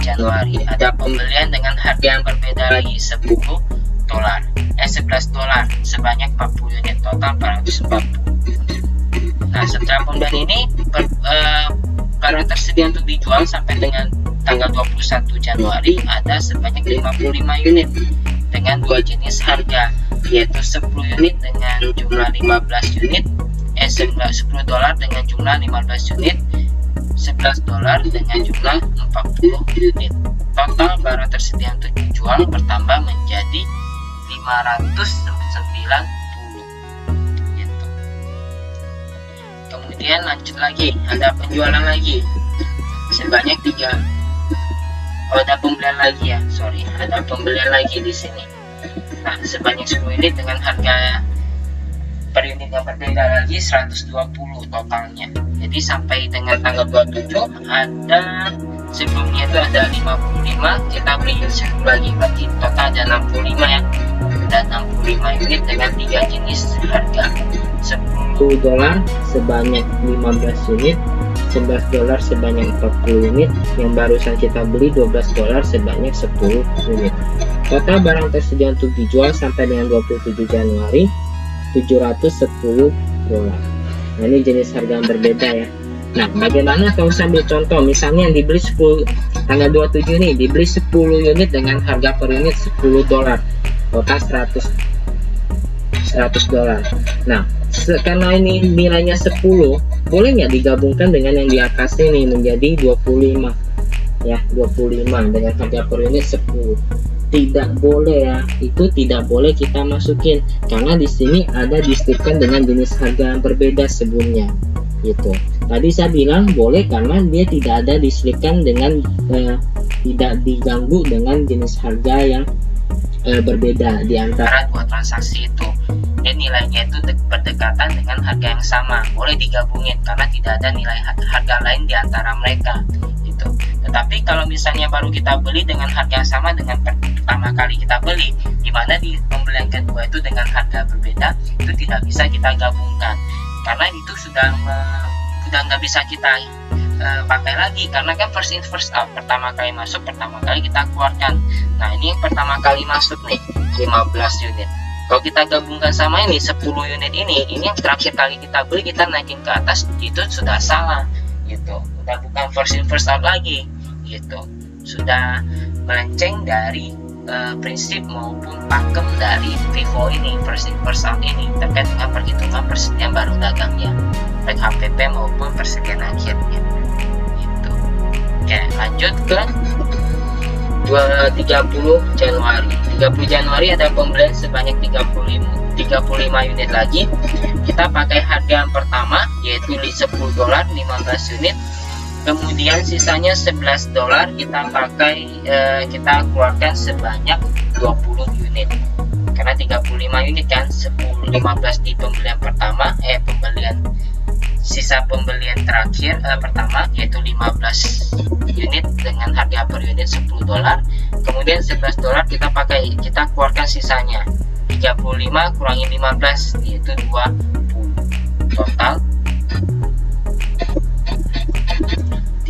Januari ada pembelian dengan harga yang berbeda lagi, $11 sebanyak 40 unit, total 440. Nah, setelah pembelian ini barang tersedia untuk dijual sampai dengan tanggal 21 Januari ada sebanyak 55 unit dengan dua jenis harga, yaitu 10 unit dengan jumlah 15 unit, $10 dengan jumlah 15 unit, $11 dengan jumlah 40 unit. Total barang tersedia untuk dijual bertambah menjadi 590 gitu. Kemudian lanjut lagi, ada penjualan lagi sebanyak ada pembelian lagi ya, ada pembelian lagi di sini. Nah, sebanyak 10 unit dengan harga per unit yang berbeda lagi, 120 totalnya. Jadi sampai dengan tanggal 27 ada, sebelumnya itu ada 55, kita beli 10 lagi, berarti total ada 65 ya. Ada 65 unit dengan 3 jenis harga, $10 sebanyak 15 unit, $11 sebanyak 40 unit, yang barusan kita beli $12 sebanyak 10 unit. Total barang tersedia untuk dijual sampai dengan 27 Januari $710. Nah, ini jenis harga yang berbeda ya. Nah, bagaimana kalau sambil contoh, misalnya yang dibeli 10 tanggal 27 ini dibeli 10 unit dengan harga per unit $10, total $100. Nah, karena ini nilainya 10, boleh nggak digabungkan dengan yang di atas ini menjadi 25? ya 25 dengan harga per unit 10. Tidak boleh ya, itu tidak boleh kita masukin karena di sini ada diselipkan dengan jenis harga yang berbeda sebelumnya gitu. Tadi saya bilang boleh karena dia tidak ada diselipkan dengan tidak diganggu dengan jenis harga yang berbeda di antara dua transaksi itu, dan nilainya itu berdekatan dengan harga yang sama. Boleh digabungin karena tidak ada nilai harga lain di antara mereka gitu. Tetapi kalau misalnya baru kita beli dengan harga yang sama dengan pertama kali kita beli, dimana di pembelian kedua itu dengan harga berbeda, itu tidak bisa kita gabungkan karena itu sudah nggak bisa kita pakai lagi karena kan first in first out, pertama kali masuk pertama kali kita keluarkan. Nah ini yang pertama kali masuk nih 15 unit, kalau kita gabungkan sama ini 10 unit ini yang terakhir kali kita beli kita naikin ke atas, itu sudah salah gitu, udah bukan first in first out lagi gitu, sudah melenceng dari prinsip maupun pakem dari FIFO ini, first in first out ini, terkait dengan perhitungan persediaan barang dagangnya baik HPP maupun persediaan akhirnya gitu. Oke, lanjut ke 30 Januari. 30 Januari ada pembelian sebanyak 35 unit lagi. Kita pakai harga yang pertama yaitu $10 15 unit. Kemudian sisanya $11 kita pakai kita keluarkan sebanyak 20 unit. Karena 35 unit kan 15 di pembelian pertama sisa pembelian terakhir pertama yaitu 15 unit dengan harga per unit $10. Kemudian $11 kita keluarkan sisanya 35 kurangi 15 yaitu 20, total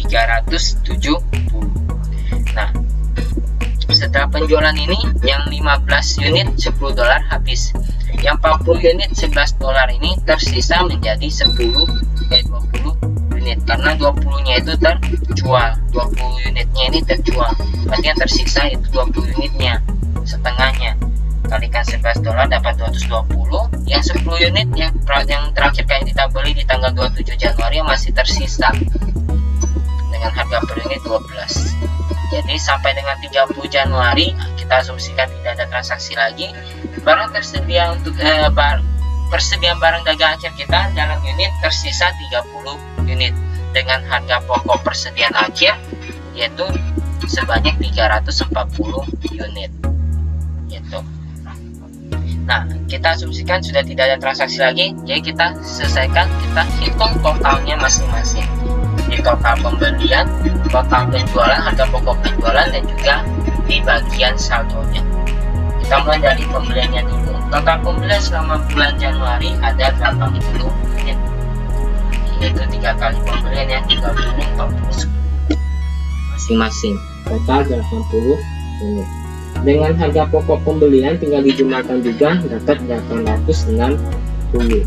370. Nah setelah penjualan ini yang 15 unit $10 habis, yang 40 unit $11 ini tersisa menjadi 20 unit karena 20 nya itu terjual, 20 unitnya ini terjual, berarti yang tersisa itu 20 unitnya, setengahnya kalikan $11 dapat 220. Yang 10 unit yang terakhir kali kita beli di tanggal 27 Januari yang masih tersisa dengan harga per unit 12. Jadi sampai dengan 30 Januari kita asumsikan tidak ada transaksi lagi. Barang tersedia untuk persediaan barang dagang akhir kita dalam unit tersisa 30 unit dengan harga pokok persediaan akhir yaitu sebanyak 340 unit gitu. Nah kita asumsikan sudah tidak ada transaksi lagi, jadi kita selesaikan, kita hitung totalnya masing-masing, di total pembelian, total penjualan, harga pokok penjualan, dan juga di bagian saldonya. Kita mulai dari pembeliannya dulu. Total pembelian selama bulan Januari ada 80 unit, yaitu 3 kali pembelian yang 30, 40, 10 masing-masing, total 80 unit. Dengan harga pokok pembelian tinggal dijumlahkan juga dapat 860.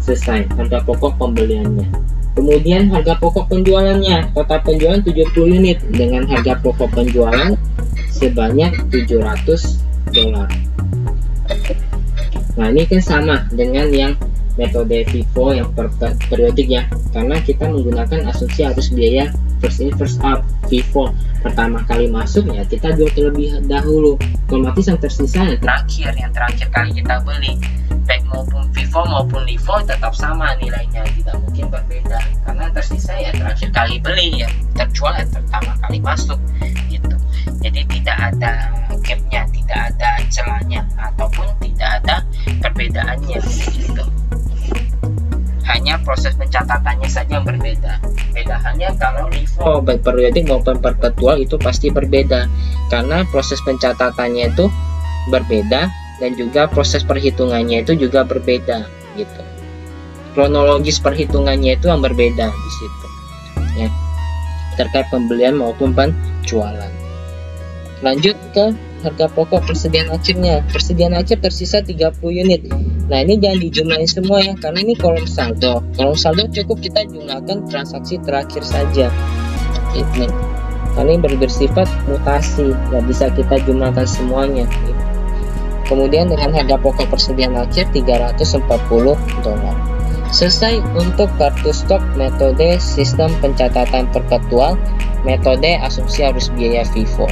Selesai harga pokok pembeliannya. Kemudian harga pokok penjualannya, total penjualan 70 unit dengan harga pokok penjualan sebanyak $700. Nah ini kan sama dengan yang metode FIFO yang periodik ya, karena kita menggunakan asumsi harus biaya first in first out. FIFO pertama kali masuk ya kita jual terlebih dahulu, otomatis yang tersisa yang terakhir kali kita beli, baik maupun FIFO maupun LIFO tetap sama nilainya, tidak mungkin berbeda karena tersisa ya terakhir kali beli, ya terjual ya pertama kali masuk gitu. Jadi tidak ada gapnya, tidak ada celahnya ataupun tidak ada perbedaannya gitu. Hanya proses pencatatannya saja yang berbeda. Bedaannya kalau LIFO baik periodik maupun perpetual itu pasti berbeda karena proses pencatatannya itu berbeda dan juga proses perhitungannya itu juga berbeda gitu. Kronologis perhitungannya itu yang berbeda di situ ya, terkait pembelian maupun penjualan. Lanjut ke harga pokok persediaan akhirnya. Persediaan akhir tersisa 30 unit. Nah ini jangan dijumlahin semua ya, karena ini kolom saldo. Kolom saldo cukup kita jumlahkan transaksi terakhir saja. Ini karena ini bersifat mutasi, nggak bisa kita jumlahkan semuanya. Kemudian dengan harga pokok persediaan akhir $340. Selesai untuk kartu stok metode sistem pencatatan perpetual, metode asumsi arus biaya FIFO.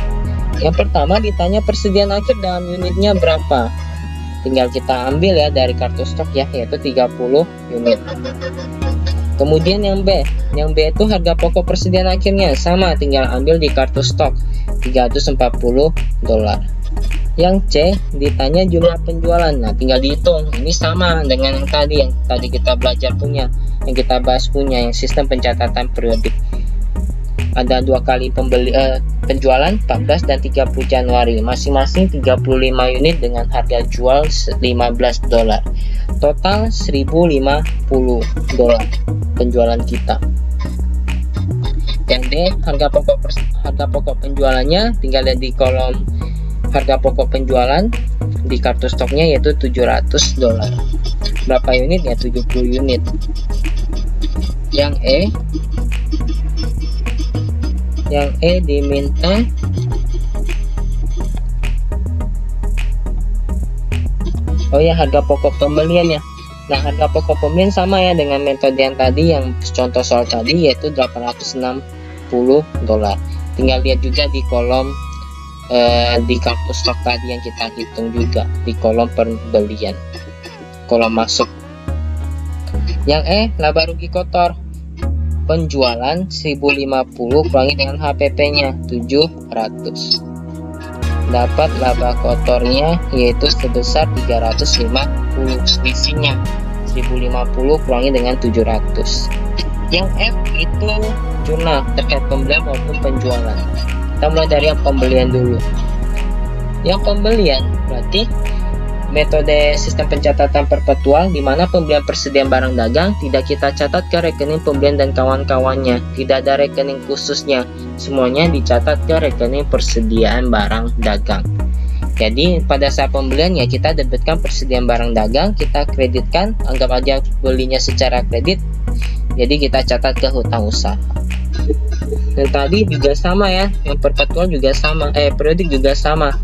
Yang pertama ditanya persediaan akhir dalam unitnya berapa. Tinggal kita ambil ya dari kartu stok ya, yaitu 30 unit. Kemudian yang B itu harga pokok persediaan akhirnya sama, tinggal ambil di kartu stok $340. Yang C ditanya jumlah penjualan. Nah, tinggal dihitung. Ini sama dengan yang tadi kita belajar punya, yang kita bahas punya, yang sistem pencatatan periodik. Ada 2 kali penjualan 14 dan 30 Januari, masing-masing 35 unit dengan harga jual $15. Total $1050 penjualan kita. Yang D harga pokok penjualannya, tinggal lihat di kolom harga pokok penjualan di kartu stoknya, yaitu $700. Berapa unit ya? 70 unit. Yang E diminta harga pokok pembelian ya. Nah, harga pokok pembelian sama ya dengan metode yang tadi, yang contoh soal tadi, yaitu $860. Tinggal lihat juga di kolom di kartu stok tadi yang kita hitung juga di kolom pembelian, kolom masuk. Yang E laba rugi kotor penjualan 1050 kurangi dengan HPP-nya 700, dapat laba kotornya yaitu sebesar 350. Selisihnya 1050 kurangi dengan 700. Yang F itu jurnal terkait pembelian maupun penjualan. Kita mulai dari yang pembelian dulu. Yang pembelian berarti metode sistem pencatatan perpetual, di mana pembelian persediaan barang dagang tidak kita catat ke rekening pembelian dan kawan-kawannya, tidak ada rekening khususnya, semuanya dicatat ke rekening persediaan barang dagang. Jadi pada saat pembelian ya kita debitkan persediaan barang dagang, kita kreditkan, anggap aja belinya secara kredit, jadi kita catat ke hutang usaha. Dan tadi juga sama ya, yang perpetual juga sama, periodik juga sama,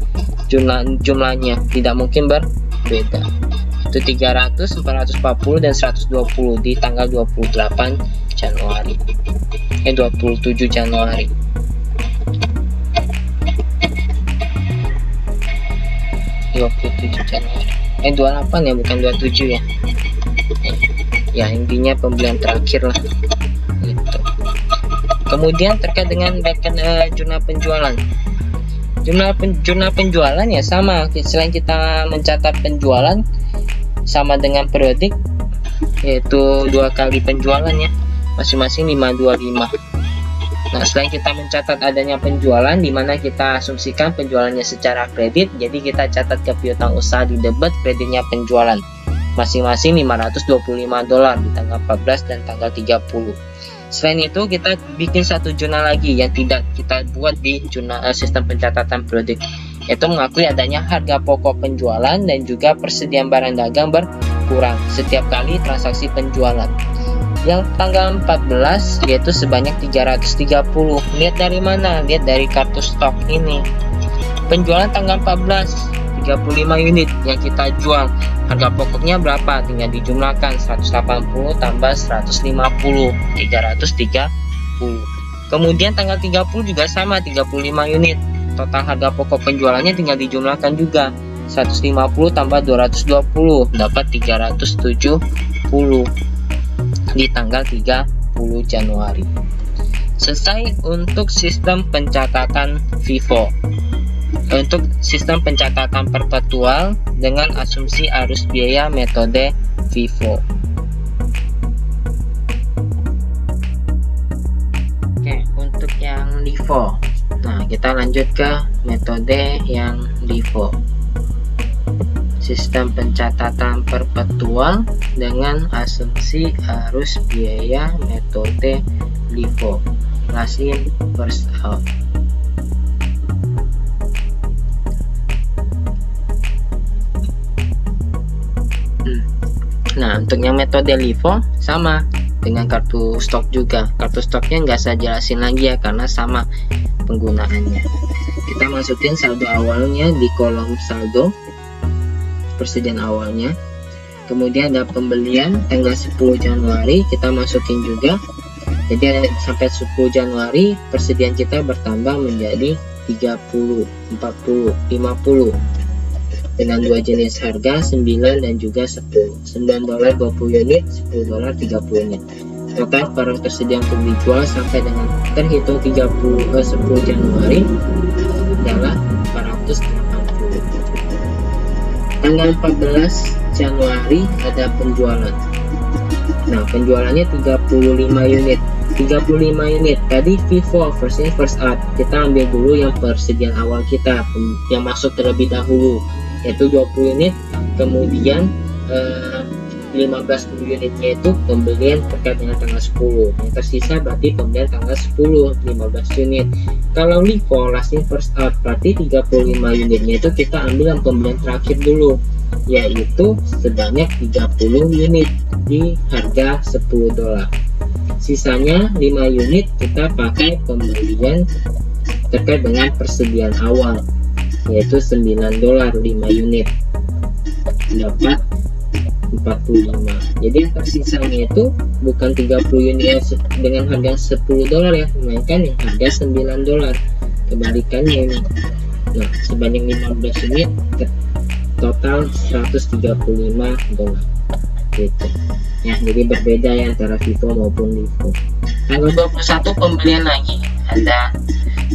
jumlahnya tidak mungkin berbeda. Itu 300, 440 dan 120 di tanggal 27 Januari. 27 Januari. Januari. 28 ya, bukan 27 ya. Ya, intinya pembelian terakhir lah. Gitu. Kemudian terkait dengan jurnal penjualan. Jurnal penjualan ya sama, selain kita mencatat penjualan sama dengan periodik, yaitu 2 kali penjualan ya, masing-masing 525. Nah, selain kita mencatat adanya penjualan, di mana kita asumsikan penjualannya secara kredit, jadi kita catat ke piutang usaha di debit kreditnya penjualan, masing-masing $525 di tanggal 14 dan tanggal 30. Selain itu kita bikin satu jurnal lagi yang tidak kita buat di jurnal sistem pencatatan periodik, yaitu mengakui adanya harga pokok penjualan dan juga persediaan barang dagang berkurang setiap kali transaksi penjualan. Yang tanggal 14 yaitu sebanyak 330. Lihat dari mana? Lihat dari kartu stok ini. Penjualan tanggal 14 35 unit yang kita jual, harga pokoknya berapa? Tinggal dijumlahkan 180 tambah 150, 330. Kemudian tanggal 30 juga sama, 35 unit, total harga pokok penjualannya tinggal dijumlahkan juga 150 tambah 220, dapat 370 di tanggal 30 Januari. Selesai untuk sistem pencatatan FIFO. Untuk sistem pencatatan perpetual dengan asumsi arus biaya metode FIFO. Oke, untuk yang LIFO. Nah, kita lanjut ke metode yang LIFO. Sistem pencatatan perpetual dengan asumsi arus biaya metode LIFO. Last in first out. Nah, untuk yang metode LIFO sama dengan kartu stok juga. Kartu stoknya nggak saya jelasin lagi ya, karena sama penggunaannya. Kita masukin saldo awalnya di kolom saldo persediaan awalnya. Kemudian ada pembelian tanggal 10 Januari, kita masukin juga. Jadi sampai 10 Januari persediaan kita bertambah menjadi 30, 40, 50 dengan dua jenis harga 9 dan juga 10. $9 20 unit, $10 30 unit. Total barang tersedia untuk dijual sampai dengan terhitung 10 Januari adalah 480. Tanggal 14 Januari ada penjualan. Nah, penjualannya 35 unit. 35 unit. Tadi Vivo first in first out. Kita ambil dulu yang persediaan awal kita yang masuk terlebih dahulu, yaitu 20 unit. Kemudian 15 unitnya itu pembelian terkait dengan tanggal 10. Yang tersisa berarti pembelian tanggal 10, 15 unit. Kalau Livo last in first out, berarti 35 unitnya itu kita ambil yang pembelian terakhir dulu, yaitu sebanyak 30 unit di harga $10. Sisanya 5 unit kita pakai pembelian terkait dengan persediaan awal, yaitu $9 5 unit, dapat 45. Jadi yang tersisanya itu bukan 30 unit dengan harga $10 ya, melainkan yang harga $9. Kebalikannya ini. Nah, sebanyak 15 unit total $135 gitu. Ya, jadi berbeda ya antara Vivo maupun Livo. Tanggal 21 pembelian lagi ada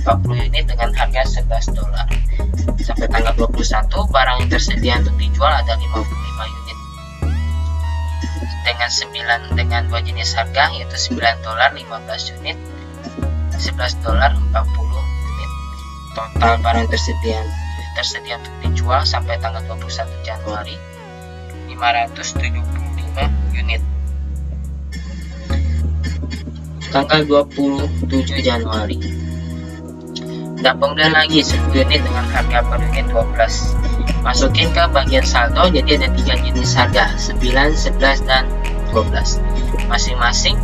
40 unit dengan harga $11. Sampai tanggal 21 barang yang tersedia untuk dijual ada 55 unit dengan dua jenis harga, yaitu $9 15 unit, $11 40 unit. Total barang tersedia untuk dijual sampai tanggal 21 Januari 575 unit. Tanggal 27 Januari ada pembelian lagi 10 unit dengan harga per unit 12. Masukin ke bagian saldo, jadi ada 3 jenis harga, 9, 11 dan 12. Masing-masing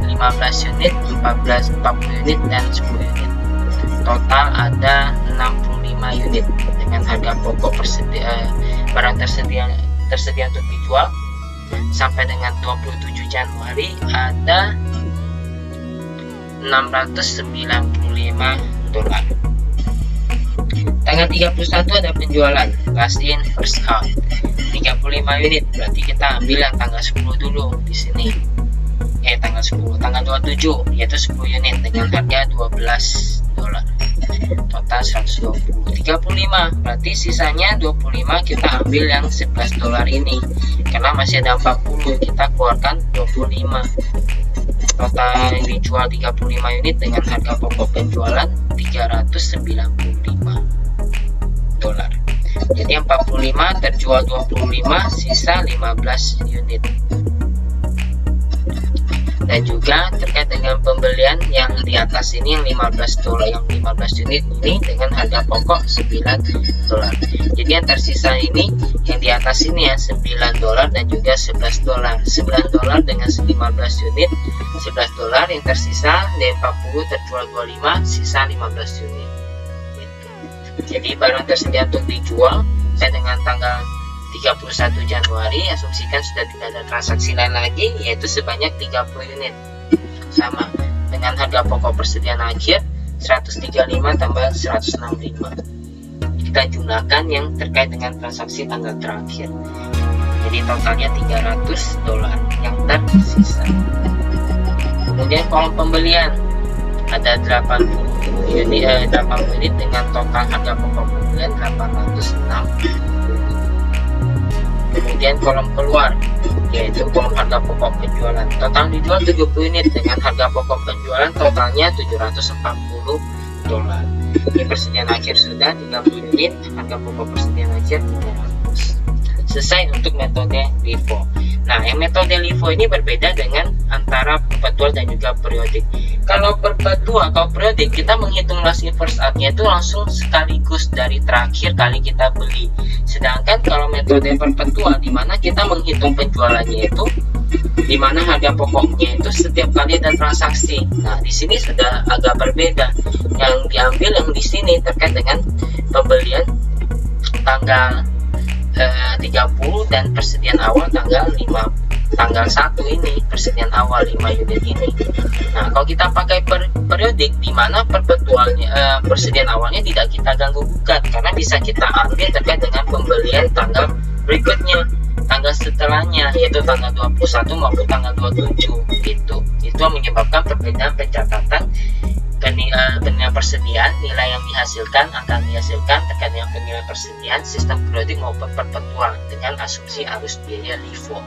15 unit, 40 unit dan 10 unit. Total ada 65 unit dengan harga pokok barang tersedia untuk dijual sampai dengan 27 Januari ada $695. Tanggal 31 ada penjualan last in first out 35 unit, berarti kita ambil yang tanggal 10 dulu di sini. Tanggal 10, tanggal 27 yaitu 10 unit dengan harga $12. Total 120. 35, berarti sisanya 25 kita ambil yang $11 ini. Karena masih ada 40, kita keluarkan 25. Total yang dijual 35 unit dengan harga pokok penjualan $395. Jadi 45 terjual 25, sisa 15 unit. Dan juga terkait dengan pembelian yang di atas ini yang $15, yang 15 unit ini dengan harga pokok $9. Jadi yang tersisa ini yang di atas ini ya $9 dan juga $11. $9 dengan 15 unit $11, yang tersisa dari 40 terjual 25, sisa 15 unit gitu. Jadi barang tersedia untuk dijual saya dengan tanggal 31 Januari, asumsikan sudah tidak ada transaksi lain lagi, yaitu sebanyak 30 unit. Sama dengan harga pokok persediaan akhir 135 tambah 165. Kita jumlahkan yang terkait dengan transaksi tanggal terakhir. Jadi totalnya $300 yang tersisa. Kemudian kolom pembelian ada 80 unit dengan total harga pokok pembelian 806. Kemudian kolom keluar, yaitu kolom harga pokok penjualan. Total dijual 70 unit dengan harga pokok penjualan totalnya $740. Ini persediaan akhir sudah 30 unit, harga pokok persediaan akhir 300. Selesai untuk metode LIFO. Nah, yang metode LIFO ini berbeda dengan antara perpetual dan juga periodik. Kalau perpetual atau periodik, kita menghitung last in first out-nya itu langsung sekaligus dari terakhir kali kita beli. Sedangkan kalau metode perpetual, di mana kita menghitung penjualannya itu, di mana harga pokoknya itu setiap kali ada transaksi. Nah, di sini sudah agak berbeda. Yang diambil yang di sini terkait dengan pembelian tanggal 30 dan persediaan awal tanggal 1 ini, persediaan awal 5 unit ini. Nah, kalau kita pakai periodik, di mana perpetualnya persediaan awalnya tidak kita ganggu gugat, karena bisa kita ambil terkait dengan pembelian tanggal berikutnya, tanggal setelahnya, yaitu tanggal 21 maupun tanggal 27 gitu. Itu menyebabkan perbedaan pencatatan penilaian persediaan, nilai yang dihasilkan akan dihasilkan terkait dengan penilaian persediaan sistem periodik maupun perpetual dengan asumsi arus biaya LIFO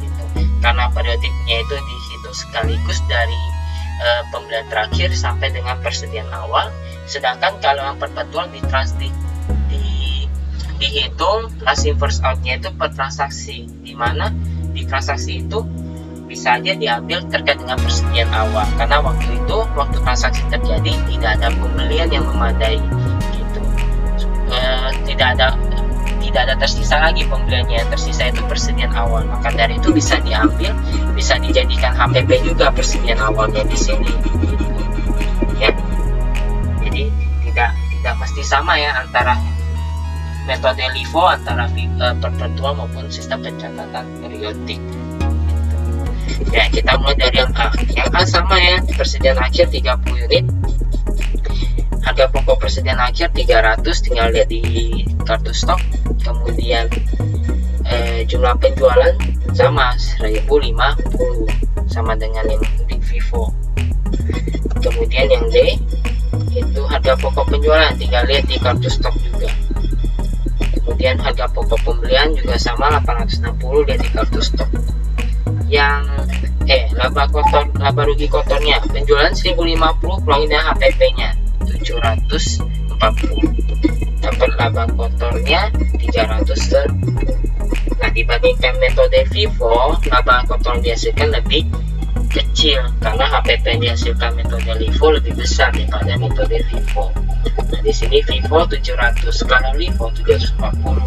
gitu. Karena periodiknya itu dihitung sekaligus dari pembelian terakhir sampai dengan persediaan awal, sedangkan kalau yang perpetual dihitung last in first outnya itu per transaksi, di mana di transaksi itu bisa aja diambil terkait dengan persediaan awal, karena waktu transaksi terjadi tidak ada pembelian yang memadai gitu. Tidak ada tersisa lagi pembeliannya, yang tersisa itu persediaan awal, maka dari itu bisa diambil, bisa dijadikan HPP juga persediaan awalnya di sini gitu. Ya, jadi tidak mesti sama ya antara metode LIFO, antara perpetual maupun sistem pencatatan periodik. Ya, kita mulai dari yang A. Yang A sama ya, persediaan akhir 30 unit, harga pokok persediaan akhir 300, tinggal lihat di kartu stok. Kemudian jumlah penjualan sama 1050, sama dengan yang di Vivo. Kemudian yang D itu harga pokok penjualan, tinggal lihat di kartu stok juga. Kemudian harga pokok pembelian juga sama 860, lihat di kartu stok. Yang laba rugi kotornya, penjualan 1050 kurangin dengan HPP nya 740, dapat laba kotornya 310. Nah, dibandingkan metode Vivo, laba kotor yang dihasilkan lebih kecil karena HPP yang dihasilkan metode LIFO lebih besar daripada metode Vivo. Nah, di sini Vivo 700, kalau LIFO 740.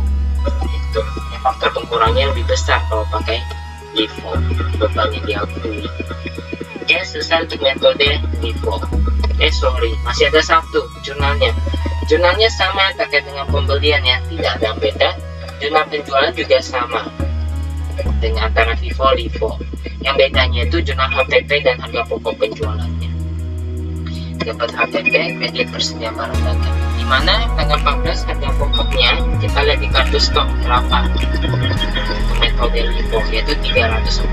Itu ya, faktor pengurangnya lebih besar kalau pakai LIFO, beban yang diakui. Oke, selesai untuk metode LIFO. Masih ada satu, jurnalnya. Jurnalnya sama terkait dengan pembelian ya, tidak ada beda. Jurnal penjualan juga sama dengan antara Vivo LIFO. Yang bedanya itu jurnal HPP dan harga pokok penjualannya. Dapat HPP, kredit persediaan barang dagang. Di mana tanggal 14 harga pokoknya kita lihat di kartu stok berapa. Metode LIFO yaitu 345,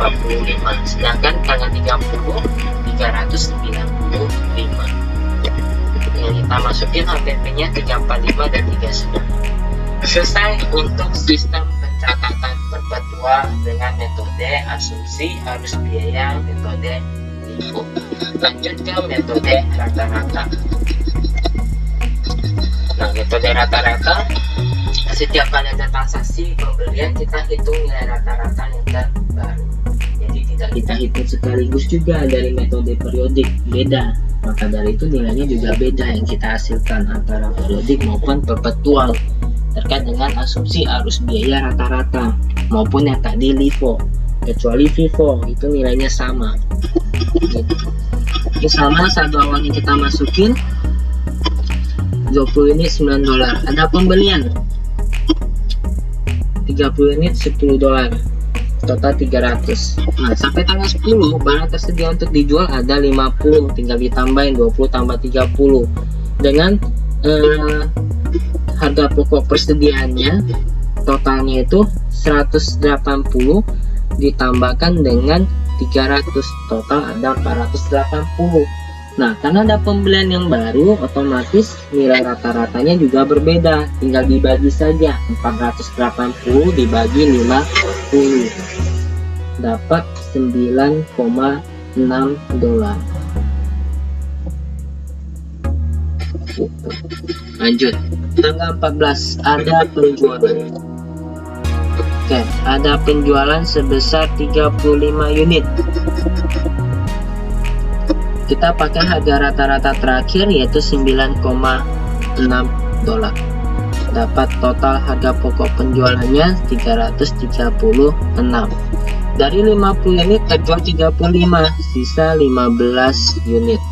sedangkan tanggal 30 395. Yang kita masukin HPP-nya 345 dan 39. Selesai untuk sistem pencatatan perpetual dengan metode asumsi arus biaya metode LIFO. Lanjut ke metode rata-rata. Nah, metode rata-rata, setiap kali ada transaksi pembelian kita hitung nilai rata-rata yang terbaru. Jadi tidak kita hitung sekaligus juga dari metode periodik, beda. Maka dari itu nilainya juga beda yang kita hasilkan antara periodik maupun perpetual terkait dengan asumsi arus biaya rata-rata maupun yang tadi LIFO. Kecuali Vivo itu nilainya sama. Gitu. Ini sama saldo awalnya kita masukin 20 unit $9. Ada pembelian 30 unit $10, total 300. Nah, sampai tanggal 10 barang tersedia untuk dijual ada 50, tinggal ditambahin 20 tambah 30 dengan harga pokok persediaannya totalnya itu 180 ditambahkan dengan 300, total ada 480. Nah, karena ada pembelian yang baru, otomatis nilai rata-ratanya juga berbeda, tinggal dibagi saja. 480 dibagi 50 dapat $9,6. Lanjut, tanggal 14 ada penjualan. Oke, ada penjualan sebesar 35 unit. Kita pakai harga rata-rata terakhir yaitu $9,6. Dapat total harga pokok penjualannya 336. Dari 50 unit terjual 35, sisa 15 unit.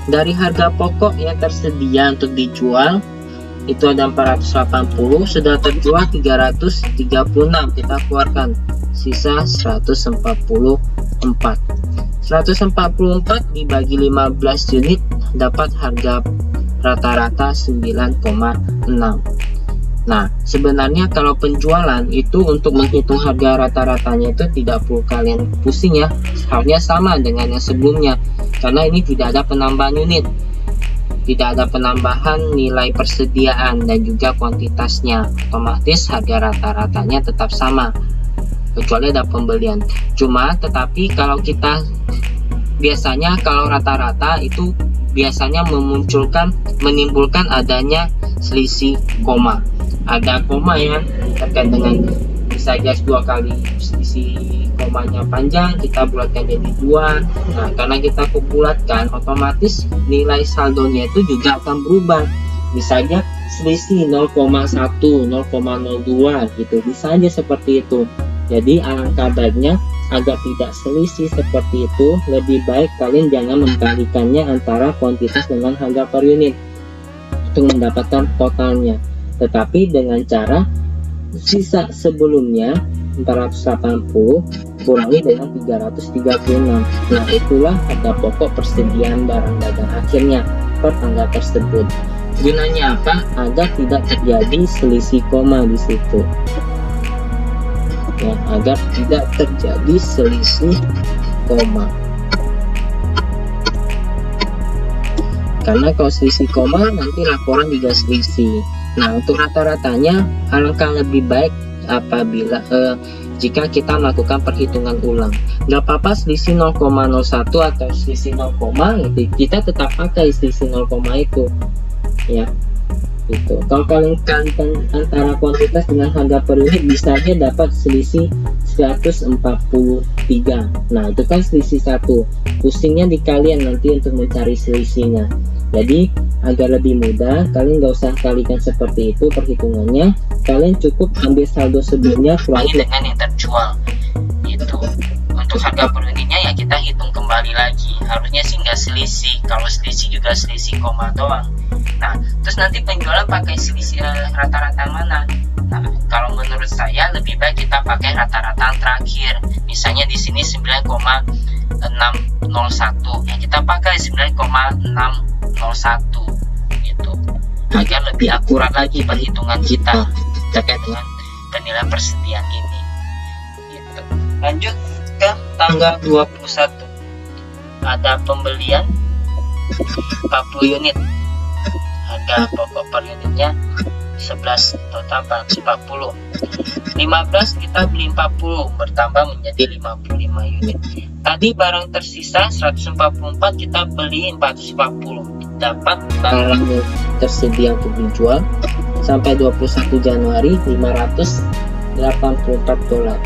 Dari harga pokok yang tersedia untuk dijual itu ada 480, sudah terjual 336, kita keluarkan sisa 144. 144 dibagi 15 unit dapat harga rata-rata 9,6. Nah, sebenarnya kalau penjualan itu untuk menghitung harga rata-ratanya itu tidak perlu kalian pusing ya, harusnya sama dengan yang sebelumnya, karena ini tidak ada penambahan unit, tidak ada penambahan nilai persediaan dan juga kuantitasnya, otomatis harga rata-ratanya tetap sama kecuali ada pembelian. Cuma tetapi kalau kita biasanya kalau rata-rata itu biasanya menimbulkan adanya selisih koma. Ada koma ya terkait dengan bisa guys 2 kali selisih komanya panjang, kita bulatkan jadi 2. Nah, karena kita bulatkan, otomatis nilai saldonya itu juga akan berubah. Misalnya selisih 0,1, 0,02 gitu, bisa aja seperti itu. Jadi alangkah baiknya agar tidak selisih seperti itu, lebih baik kalian jangan membalikannya antara kuantitas dengan harga per unit untuk mendapatkan totalnya, tetapi dengan cara sisa sebelumnya 480 kurangi dengan 336. Nah, itulah harga pokok persediaan barang dagang akhirnya per tanggal tersebut. Gunanya apa? Agar tidak terjadi selisih koma di situ. Ya, agar tidak terjadi selisih koma. Karena kalau selisih koma nanti laporan juga selisih. Nah, untuk rata-ratanya alangkah lebih baik apabila jika kita melakukan perhitungan ulang. Nggak apa-apa selisih 0,01 atau selisih 0, kita tetap pakai selisih 0, itu ya. Itu kalau kalian kalikan antara kuantitas dengan harga per unit, bisa aja dapat selisih 143. Nah, itu kan selisih 1. Pusingnya di kalian nanti untuk mencari selisihnya. Jadi agar lebih mudah, kalian nggak usah kalikan seperti itu perhitungannya, kalian cukup ambil saldo sebelumnya kurangi dengan yang terjual gitu. Untuk harga per unitnya ya kita hitung kembali lagi, harusnya sih nggak selisih, kalau selisih juga selisih koma doang. Nah, terus nanti penjualan pakai selisih rata-rata mana? Nah, kalau menurut saya lebih baik kita pakai rata-rata terakhir. Misalnya di sini 9,601, ya kita pakai 9,601 gitu, agar lebih akurat lagi perhitungan kita terkait dengan penilaian persediaan ini gitu. Lanjut ke tanggal 21, ada pembelian 40 unit, harga pokok per unitnya 11, total 440. 15 kita beli 40, bertambah menjadi 55 unit. Tadi barang tersisa 144, kita beli 440, dapat barang tersedia untuk dijual sampai 21 Januari $584.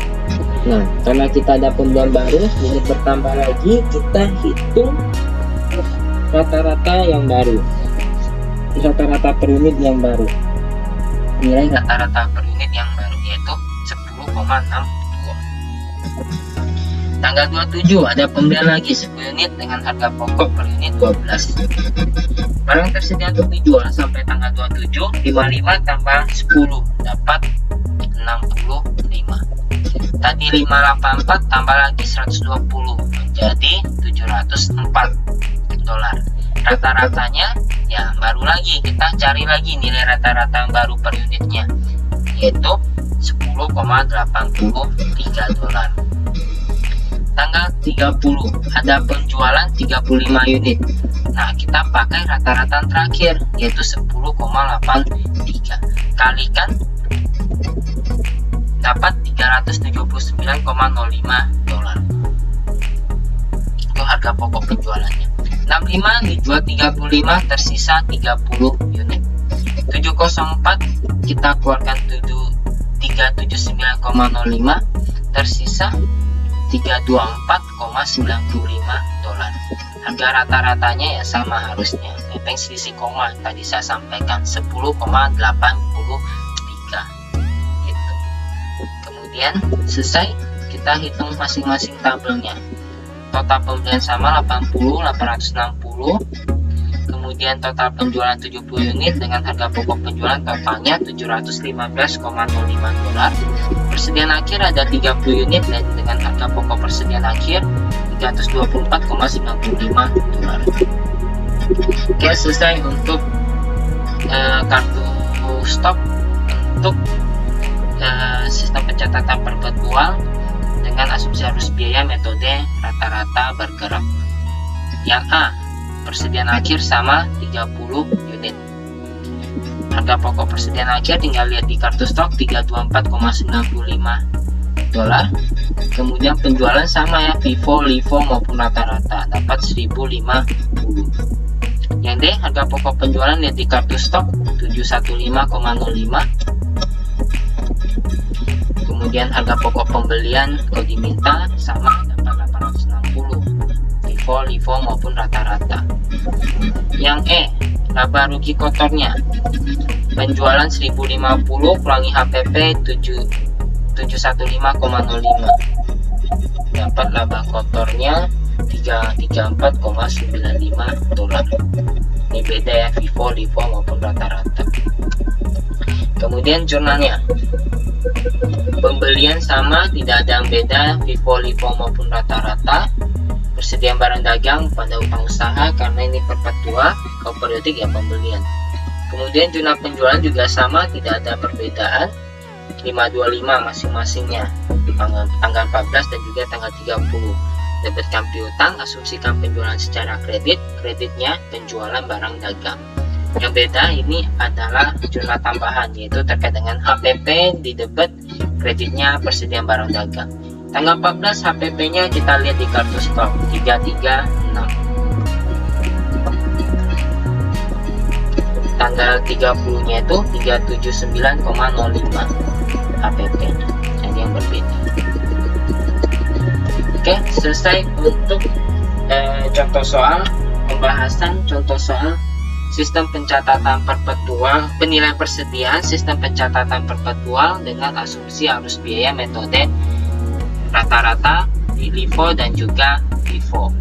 Nah, karena kita ada pembelian baru, unit bertambah lagi, kita hitung rata-rata yang baru, rata-rata per unit yang baru, nilai rata-rata per unit yang baru yaitu 10,62. Tanggal 27 ada pembelian lagi 10 unit dengan harga pokok per unit 12. Barang tersedia untuk dijual sampai tanggal 27, 55 tambah 10 dapat 65. Tadi 584 tambah lagi 120 menjadi $704. Rata-ratanya ya baru lagi, kita cari lagi nilai rata-rata yang baru per unitnya yaitu $10,83. Tanggal 30 ada penjualan 35 unit. Nah, kita pakai rata-rata terakhir yaitu 10,83, kalikan dapat $379,05. Itu harga pokok penjualannya. 65 dijual 35, tersisa 30 unit. 704 kita keluarkan 379,05, tersisa $324,95. Harga rata-ratanya ya sama harusnya, nepeng selisih koma tadi saya sampaikan 10,83 gitu. Kemudian selesai, kita hitung masing-masing tabelnya. Total pembelian sama 80, 860. Kemudian Kemudian total penjualan 70 unit dengan harga pokok penjualan totalnya $715,05. Persediaan akhir ada 30 unit dan dengan harga pokok persediaan akhir $324,95. Oke, selesai untuk kartu stok untuk sistem pencatatan perpetual dengan asumsi arus biaya metode rata-rata bergerak. Yang A, persediaan akhir sama 30 unit. Harga pokok persediaan akhir tinggal lihat di kartu stok $324,95. Kemudian penjualan sama ya, FIFO, LIFO maupun rata-rata dapat 1050. Yang D, harga pokok penjualan lihat di kartu stok 715,05. Kemudian harga pokok pembelian kalau diminta sama dapat 860. FIFO, LIFO maupun rata-rata. Yang E, laba rugi kotornya. Penjualan 1050 kurangi HPP 715,05. Dapat laba kotornya $334,95. Ini beda ya, FIFO, LIFO maupun rata-rata. Kemudian jurnalnya. Pembelian sama, tidak ada yang beda, FIFO, LIFO maupun rata-rata. Persediaan barang dagang pada utang usaha karena ini perpetua, kalau periodik ya pembelian. Kemudian jurnal penjualan juga sama, tidak ada perbedaan, 525 masing-masingnya, tanggal 14 dan juga tanggal 30. Debitkan piutang, asumsikan penjualan secara kredit, kreditnya penjualan barang dagang. Yang beda ini adalah jurnal tambahan, yaitu terkait dengan HPP di debit, kreditnya persediaan barang dagang. Tanggal 14 HPP-nya kita lihat di kartu stok 336. Tanggal 30-nya itu 379,05 HPP-nya. Jadi yang berbeda. Oke, selesai untuk contoh soal pembahasan contoh soal sistem pencatatan perpetual, penilaian persediaan sistem pencatatan perpetual dengan asumsi arus biaya metode rata-rata di LIFO dan juga FIFO.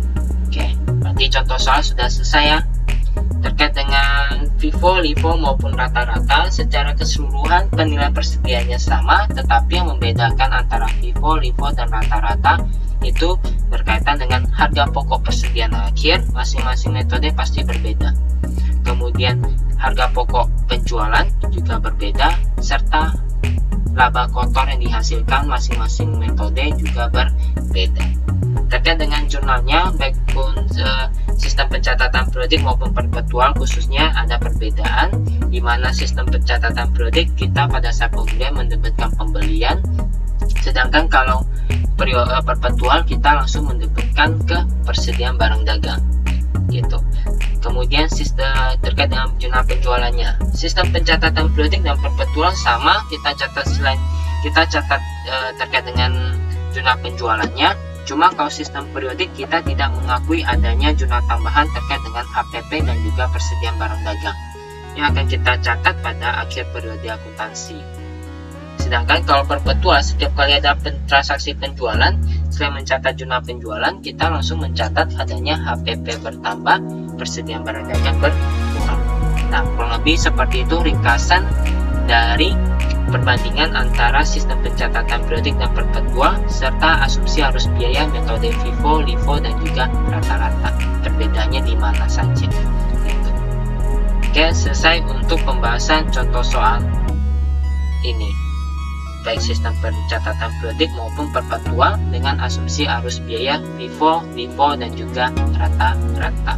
Oke, berarti contoh soal sudah selesai ya. Terkait dengan FIFO, LIFO maupun rata-rata, secara keseluruhan penilaian persediaannya sama, tetapi yang membedakan antara FIFO, LIFO dan rata-rata itu berkaitan dengan harga pokok persediaan akhir. Masing-masing metode pasti berbeda. Kemudian harga pokok penjualan juga berbeda, serta laba kotor yang dihasilkan masing-masing metode juga berbeda. Terkait dengan jurnalnya, baik pun sistem pencatatan periodik maupun perpetual khususnya ada perbedaan, di mana sistem pencatatan periodik kita pada saat pembelian mendebitkan pembelian, sedangkan kalau perpetual kita langsung mendebitkan ke persediaan barang dagang gitu. Kemudian sistem terkait dengan jurnal penjualannya, sistem pencatatan periodik dan perpetual sama, kita catat terkait dengan jurnal penjualannya. Cuma kalau sistem periodik kita tidak mengakui adanya jurnal tambahan terkait dengan HPP dan juga persediaan barang dagang yang akan kita catat pada akhir periode akuntansi. Sedangkan kalau perpetual, setiap kali ada transaksi penjualan, selain mencatat jurnal penjualan, kita langsung mencatat adanya HPP bertambah, persediaan barang dagang berkurang. Nah, kurang lebih seperti itu ringkasan dari perbandingan antara sistem pencatatan periodik dan perpetual serta asumsi arus biaya metode FIFO, LIFO dan juga rata-rata. Perbedaannya di mana saja. Gitu. Oke, selesai untuk pembahasan contoh soal ini. Baik sistem pencatatan periodik maupun perpetual dengan asumsi arus biaya FIFO, LIFO dan juga rata-rata.